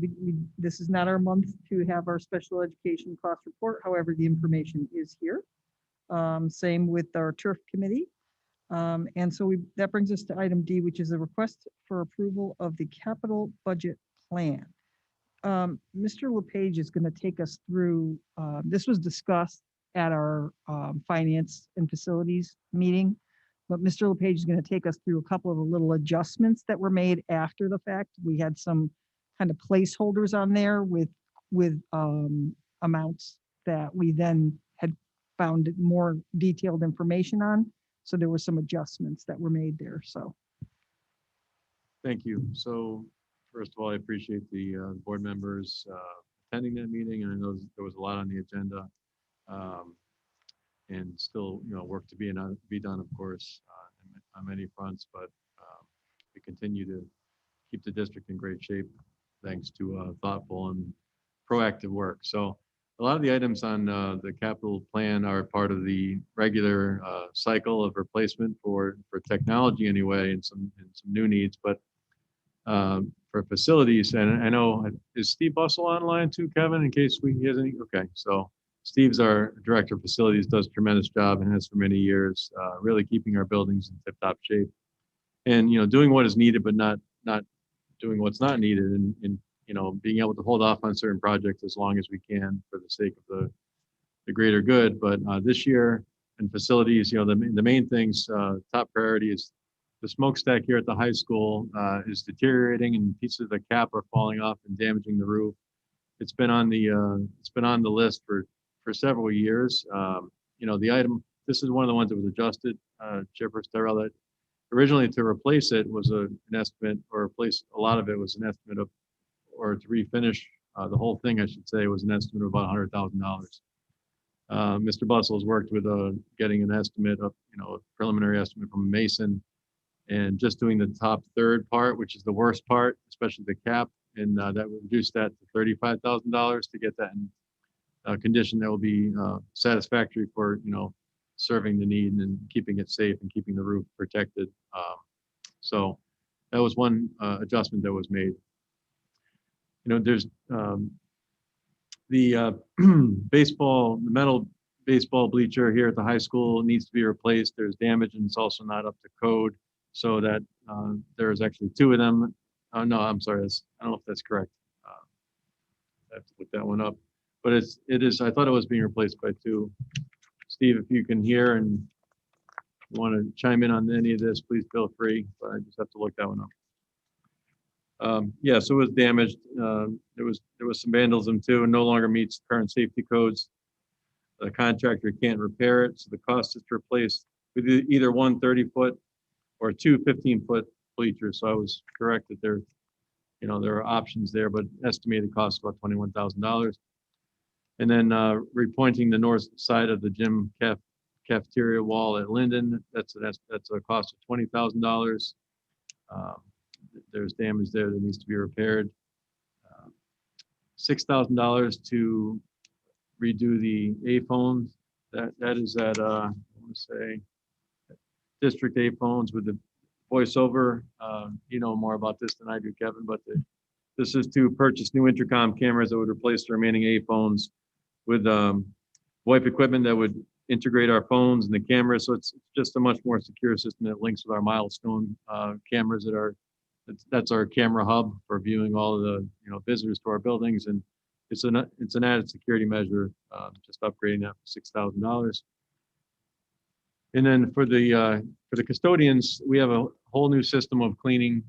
This is not our month to have our special education cost report. However, the information is here. Same with our turf committee. And so that brings us to item D, which is a request for approval of the capital budget plan. Mr. LePage is going to take us through, this was discussed at our finance and facilities meeting, but Mr. LePage is going to take us through a couple of the little adjustments that were made after the fact. We had some kind of placeholders on there with amounts that we then had found more detailed information on. So there were some adjustments that were made there. So. Thank you. So first of all, I appreciate the board members attending that meeting, and I know there was a lot on the agenda, and still, work to be done, of course, on many fronts. But we continue to keep the district in great shape, thanks to thoughtful and proactive work. So a lot of the items on the capital plan are part of the regular cycle of replacement for technology anyway, and some new needs. But for facilities, and I know, is Steve Bussell online too, Kevin, in case he has any? Okay, so Steve's our director of facilities, does a tremendous job and has for many years, really keeping our buildings in tip-top shape, and doing what is needed, but not doing what's not needed, and being able to hold off on certain projects as long as we can for the sake of the greater good. But this year in facilities, the main things, top priority is the smokestack here at the high school is deteriorating, and pieces of the cap are falling off and damaging the roof. It's been on the list for several years. The item, this is one of the ones that was adjusted, Chairperson Tyrell, that originally to replace it was an estimate, or replace a lot of it was an estimate of, or to refinish the whole thing, I should say, was an estimate of about $100,000. Mr. Bussell has worked with getting an estimate of, a preliminary estimate from Mason, and just doing the top third part, which is the worst part, especially the cap, and that would reduce that to $35,000 to get that in a condition that will be satisfactory for, serving the need and keeping it safe and keeping the roof protected. So that was one adjustment that was made. There's the the metal baseball bleacher here at the high school needs to be replaced. There's damage, and it's also not up to code. So that there's actually two of them. No, I'm sorry. I don't know if that's correct. I have to look that one up. But it is. I thought it was being replaced by two. Steve, if you can hear and want to chime in on any of this, please feel free. But I just have to look that one up. Yeah, so it was damaged. There was some vandalism too, and no longer meets current safety codes. The contractor can't repair it, so the cost is to replace with either one 30-foot or two 15-foot bleachers. So I was correct that there are options there, but estimated cost about $21,000. And then repointing the north side of the gym cafeteria wall at Linden, that's a cost of $20,000. There's damage there that needs to be repaired. $6,000 to redo the A phones. That is at I want to say District A phones with the voiceover. You know more about this than I do, Kevin, but this is to purchase new intercom cameras that would replace the remaining A phones with VoIP equipment that would integrate our phones and the cameras. So it's just a much more secure system that links with our milestone cameras that's our camera hub for viewing all of the visitors to our buildings, and it's an added security measure, just upgrading that for $6,000. And then for the custodians, we have a whole new system of cleaning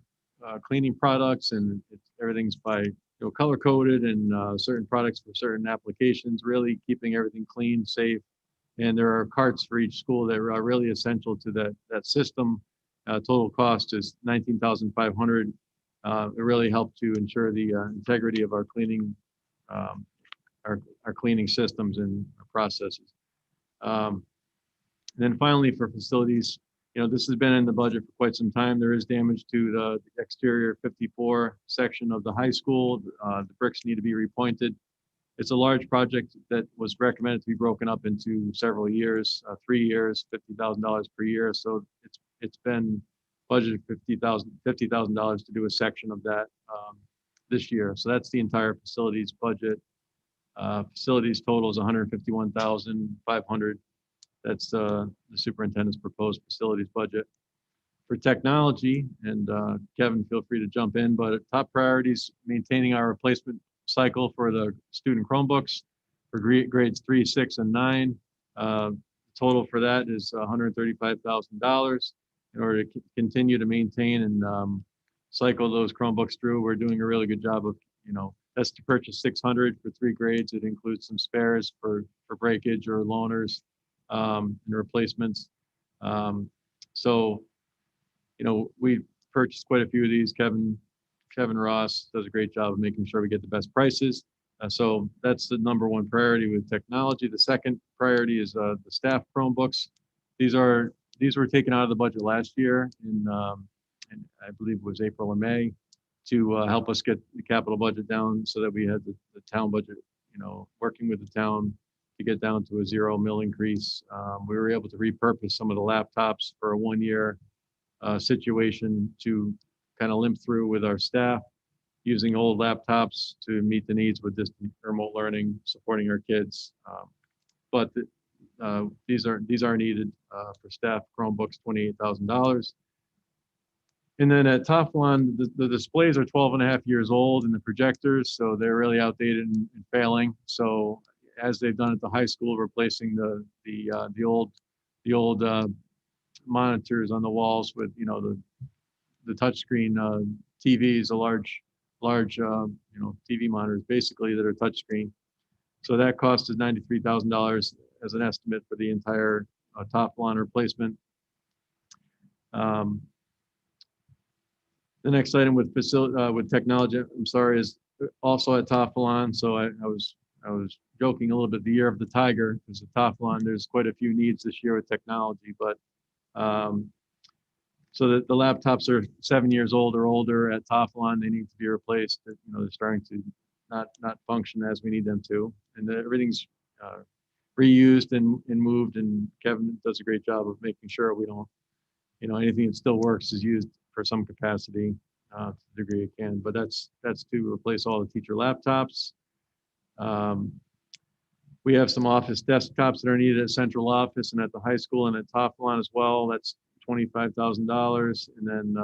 products, and everything's by color coded, and certain products for certain applications, really keeping everything clean, safe. And there are carts for each school that are really essential to that system. Total cost is $19,500. It really helped to ensure the integrity of our cleaning systems and our processes. And then finally, for facilities, this has been in the budget for quite some time. There is damage to the exterior 54 section of the high school. The bricks need to be repointed. It's a large project that was recommended to be broken up into several years, 3 years, $50,000 per year. So it's been budgeted $50,000 to do a section of that this year. So that's the entire facilities budget. Facilities total is $151,500. That's the superintendent's proposed facilities budget. For technology, and Kevin, feel free to jump in, but top priorities, maintaining our replacement cycle for the student Chromebooks for grades 3, 6, and 9. Total for that is $135,000 in order to continue to maintain and cycle those Chromebooks through. We're doing a really good job of, that's to purchase 600 for 3 grades. It includes some spares for breakage or loaners and replacements. So, we purchased quite a few of these. Kevin Ross does a great job of making sure we get the best prices. So that's the number one priority with technology. The second priority is the staff Chromebooks. These were taken out of the budget last year in I believe it was April or May to help us get the capital budget down so that we had the town budget, working with the town to get down to a 0 mil increase. We were able to repurpose some of the laptops for a 1-year situation to kind of limp through with our staff, using old laptops to meet the needs with distant remote learning, supporting our kids. But these are needed for staff Chromebooks, $28,000. And then at Tophlon, the displays are 12 and a half years old, and the projectors, so they're really outdated and failing. So as they've done at the high school, replacing the old monitors on the walls with the touchscreen TVs, a large TV monitors basically that are touchscreen. So that cost is $93,000 as an estimate for the entire Tophlon replacement. The next item with technology, I'm sorry, is also at Tophlon. So I was joking a little bit, the year of the tiger, because at Tophlon there's quite a few needs this year with technology, but so that the laptops are 7 years old or older at Tophlon, they need to be replaced. They're starting to not function as we need them to, and everything's reused and moved. And Kevin does a great job of making sure we don't, anything that still works is used for some capacity to the degree it can. But that's to replace all the teacher laptops. We have some office desktops that are needed at central office and at the high school and at Tophlon as well. That's $25,000. And then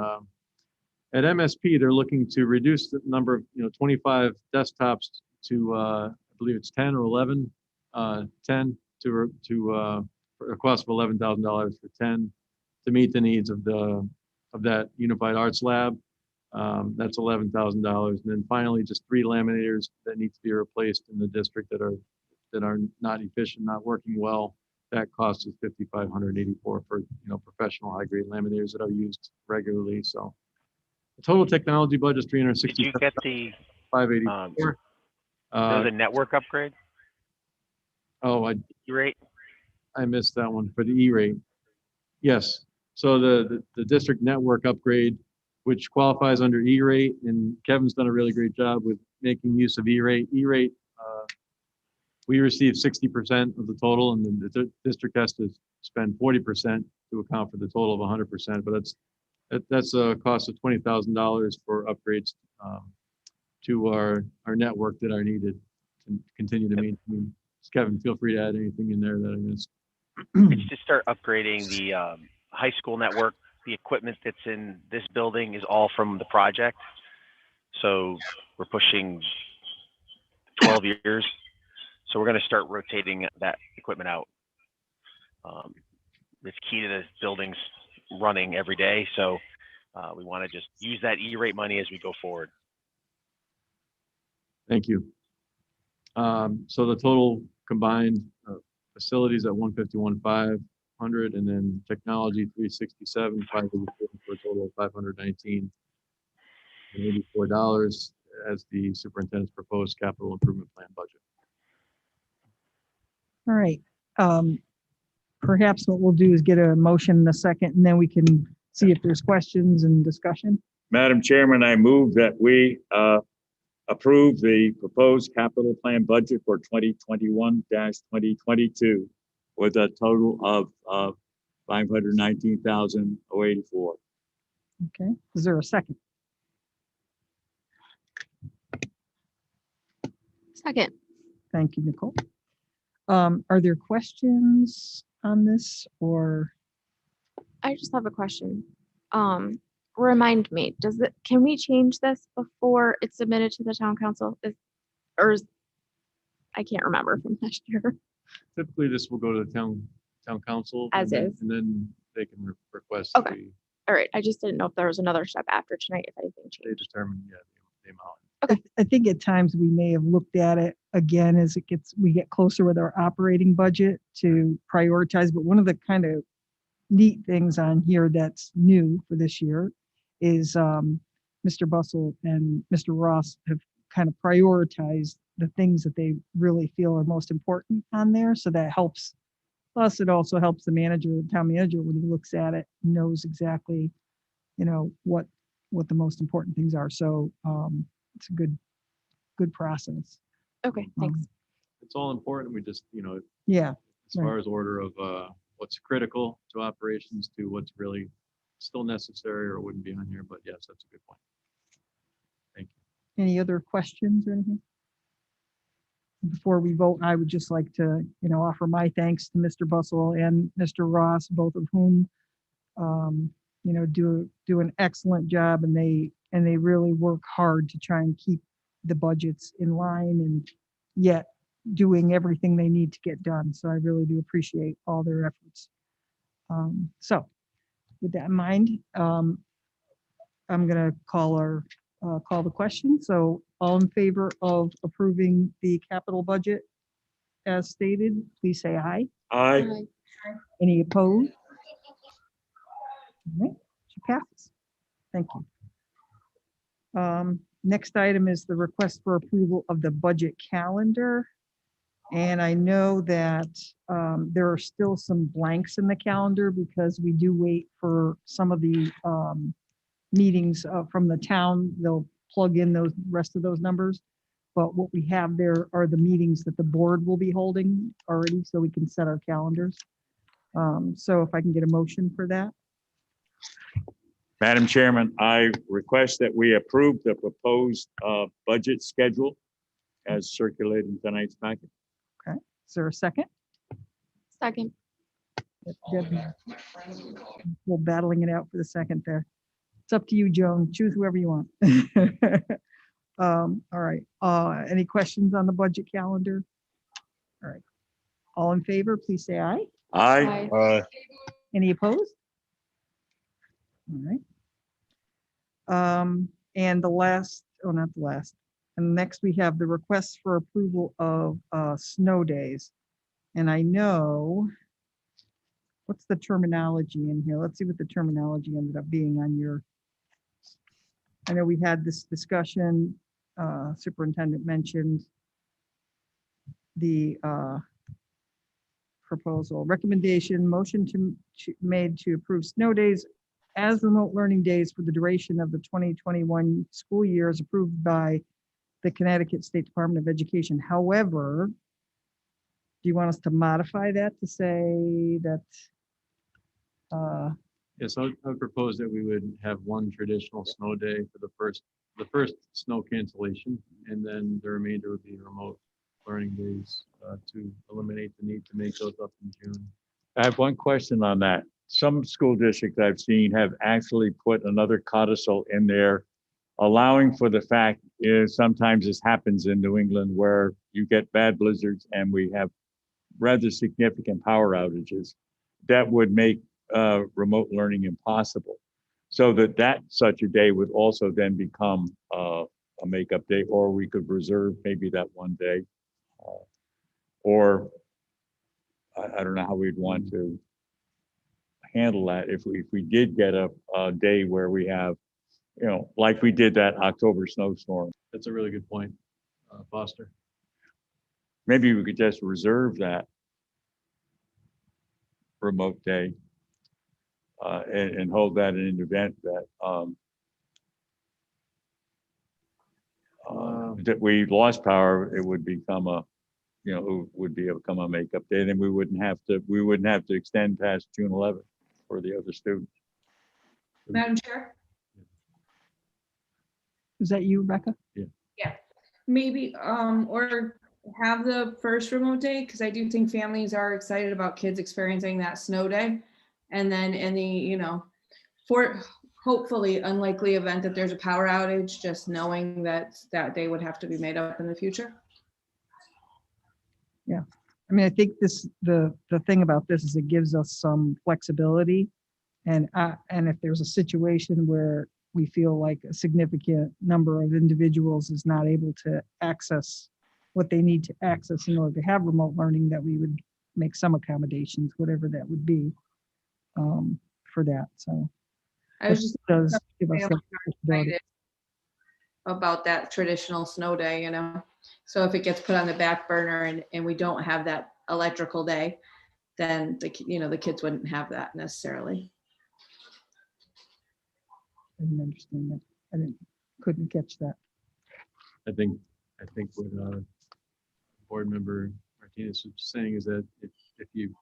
at MSP, they're looking to reduce the number of 25 desktops to I believe it's 10 or 11, 10 to for a cost of $11,000 for 10 to meet the needs of that Unified Arts Lab. That's $11,000. And then finally, just 3 laminators that need to be replaced in the district that are not efficient, not working well. That cost is $5,584 for professional high-grade laminators that are used regularly. So the total technology budget is $360,584. Did you get the network upgrade? Oh, E-rate? I missed that one for the E-rate. Yes. So the district network upgrade, which qualifies under E-rate, and Kevin's done a really great job with making use of E-rate. E-rate, we receive 60% of the total, and then the district has to spend 40% to account for the total of 100%. But that's a cost of $20,000 for upgrades to our network that are needed to continue to maintain. Kevin, feel free to add anything in there that I missed. It's to start upgrading the high school network. The equipment that's in this building is all from the project. So we're pushing 12 years. So we're going to start rotating that equipment out. It's key to the buildings running every day. So we want to just use that E-rate money as we go forward. Thank you. So the total combined facilities at 151,500, and then technology 367,584 for a total of $519.84 as the superintendent's proposed capital improvement plan budget. All right. Perhaps what we'll do is get a motion in a second, and then we can see if there's questions and discussion. Madam Chairman, I move that we approve the proposed capital plan budget for 2021-2022 with a total of $519,084. Okay. Is there a second? Second. Thank you, Nicole. Are there questions on this, or? I just have a question. Remind me, can we change this before it's submitted to the town council? I can't remember from last year. Typically, this will go to the town council. As is. And then they can request. Okay. All right. I just didn't know if there was another step after tonight, if anything They changed. determine, yeah, the amount. I think at times we may have looked at it again as we get closer with our operating budget to prioritize. But one of the kind of neat things on here that's new for this year is Mr. Bustle and Mr. Ross have kind of prioritized the things that they really feel are most important on there. So that helps us. It also helps the town manager, when he looks at it, knows exactly, what the most important things are. So it's a good process. Okay, thanks. It's all important. We just, Yeah. as far as order of what's critical to operations to what's really still necessary or wouldn't be on here, but yes, that's a good point. Thank you. Any other questions or anything? Before we vote, I would just like to, offer my thanks to Mr. Bustle and Mr. Ross, both of whom, do an excellent job, and they really work hard to try and keep the budgets in line and yet doing everything they need to get done. So I really do appreciate all their efforts. So with that in mind, I'm going to call the question. So all in favor of approving the capital budget as stated, please say aye. Aye. Any opposed? All right, she passes. Thank you. Next item is the request for approval of the budget calendar. And I know that there are still some blanks in the calendar because we do wait for some of the meetings from the town. They'll plug in those rest of those numbers. But what we have there are the meetings that the board will be holding already, so we can set our calendars. So if I can get a motion for that. Madam Chairman, I request that we approve the proposed budget schedule as circulated in tonight's packet. Okay, is there a second? Second. We're battling it out for the second there. It's up to you, Joan. Choose whoever you want. All right. Any questions on the budget calendar? All right. All in favor, please say aye. Aye. Any opposed? All right. And the last, not the last. And next we have the request for approval of snow days. And I know, what's the terminology in here? Let's see what the terminology ended up being on your, I know we had this discussion, superintendent mentioned the proposal, recommendation, motion made to approve snow days as remote learning days for the duration of the 2021 school year as approved by the Connecticut State Department of Education. However, do you want us to modify that to say that, Yes, I would propose that we would have one traditional snow day for the first snow cancellation, and then the remainder would be remote learning days to eliminate the need to make those up in June. I have one question on that. Some school districts I've seen have actually put another codicil in there, allowing for the fact is sometimes this happens in New England where you get bad blizzards and we have rather significant power outages that would make remote learning impossible. So that such a day would also then become a makeup day, or we could reserve maybe that one day. Or I don't know how we'd want to handle that if we did get a day where we have, like we did that October snowstorm. That's a really good point, Foster. Maybe we could just reserve that remote day and hold that in an event that that we lost power. It would become it would become a makeup day, and then we wouldn't have to extend past June 11th for the other students. Madam Chair? is that you, Rebecca? Yeah, maybe, or have the first remote day, because I do think families are excited about kids experiencing that snow day. And then in the, for hopefully unlikely event that there's a power outage, just knowing that that day would have to be made up in the future. Yeah, I mean, I think the thing about this is it gives us some flexibility. And if there's a situation where we feel like a significant number of individuals is not able to access what they need to access in order to have remote learning, that we would make some accommodations, whatever that would be, for that. So I was just does give us some flexibility. excited about that traditional snow day, So if it gets put on the back burner and we don't have that electrical day, then the kids wouldn't have that necessarily. I didn't understand that. Couldn't catch that. I think what board member Martinez was saying is that if you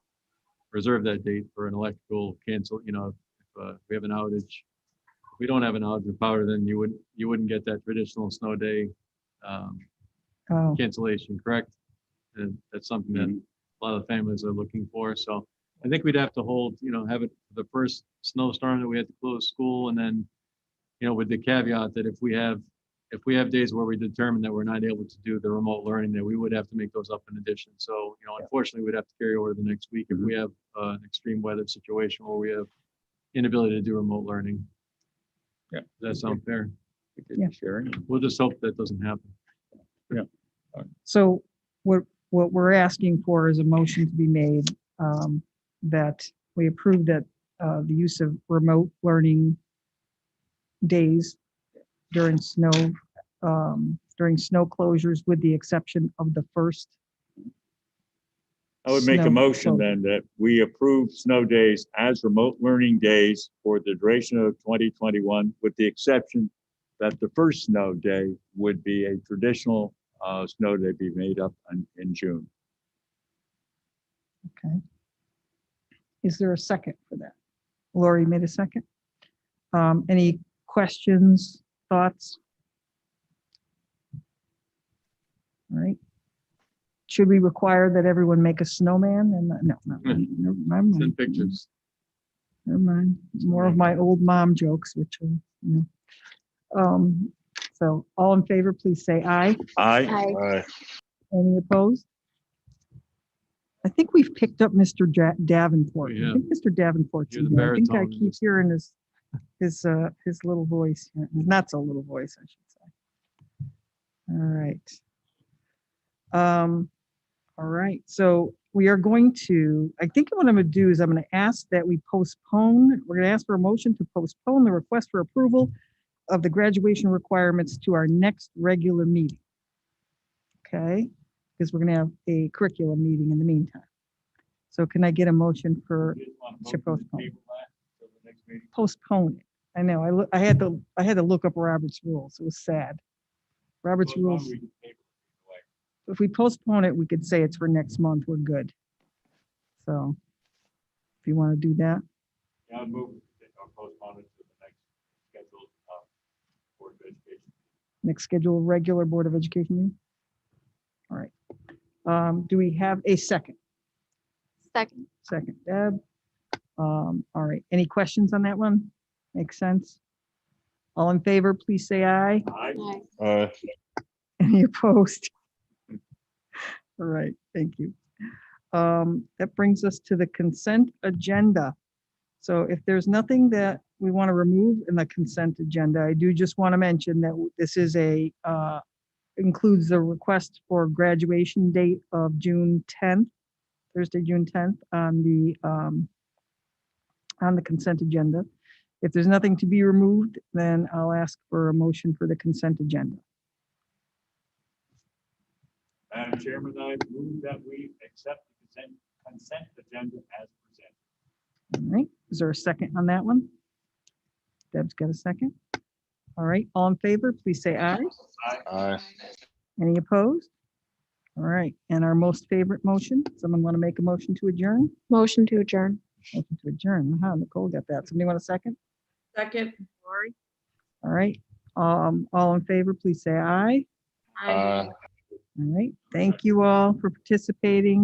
reserve that date for an electrical cancel, if we have an outage, if we don't have an outage of power, then you wouldn't get that traditional snow day cancellation, correct? And that's something that a lot of families are looking for. So I think we'd have to hold, have it for the first snowstorm that we had to close school, and then, with the caveat that if we have days where we determine that we're not able to do the remote learning, that we would have to make those up in addition. So, unfortunately, we'd have to carry over the next week if we have an extreme weather situation where we have inability to do remote learning. Yeah. Does that sound fair? Yeah. We'll just hope that doesn't happen. So what we're asking for is a motion to be made that we approve that the use of remote learning days during snow closures, with the exception of the first. I would make a Snow motion closure. then that we approve snow days as remote learning days for the duration of 2021, with the exception that the first snow day would be a traditional snow day be made up in June. Okay. Is there a second for that? Lori made a second. Any questions, thoughts? All right. Should we require that everyone make a snowman? And no, never mind. Send pictures. Never mind. More of my old mom jokes, which are, so all in favor, please say aye. Aye. Any opposed? I think we've picked up Mr. Davenport. We I think Mr. Davenport's You're in the here. I think I baritone. keep hearing his little voice, not so little voice, I should say. All right. All right. So we are going to, I think what I'm going to do is I'm going to ask that we postpone, we're going to ask for a motion to postpone the request for approval of the graduation requirements to our next regular meeting. Okay, because we're going to have a curriculum meeting in the meantime. So can I get a motion to postpone it? I know, I had to look up Robert's rules. It was sad. Robert's rules. If we postpone it, we could say it's for next month. We're good. So if you want to do that, Yeah, I'll move, I'll postpone it to the next scheduled Board of Education. next scheduled regular Board of Education meeting. All right. Do we have a second? Second. Second, Deb. All right. Any questions on that one? Makes sense. All in favor, please say aye. Aye. Any opposed? All right, thank you. That brings us to the consent agenda. So if there's nothing that we want to remove in the consent agenda, I do just want to mention that this is includes the request for graduation date of June 10th, Thursday, June 10th on the consent agenda. If there's nothing to be removed, then I'll ask for a motion for the consent agenda. Madam Chairman, I move that we accept the consent agenda as presented. All right, is there a second on that one? Deb's got a second. All right, all in favor, please say aye. Aye. Any opposed? All right, and our most favorite motion, someone want to make a motion to adjourn? Motion to adjourn. Motion to adjourn, Nicole got that. Somebody want a second? Second. All right, all in favor, please say aye. Aye. All right, thank you all for participating.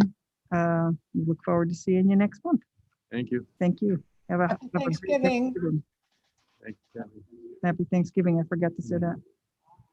We look forward to seeing you next month. Thank you. Thank you. Have a Happy great Thanksgiving. Thanksgiving. Thank you, Kathy. Happy Thanksgiving. I forgot to say that.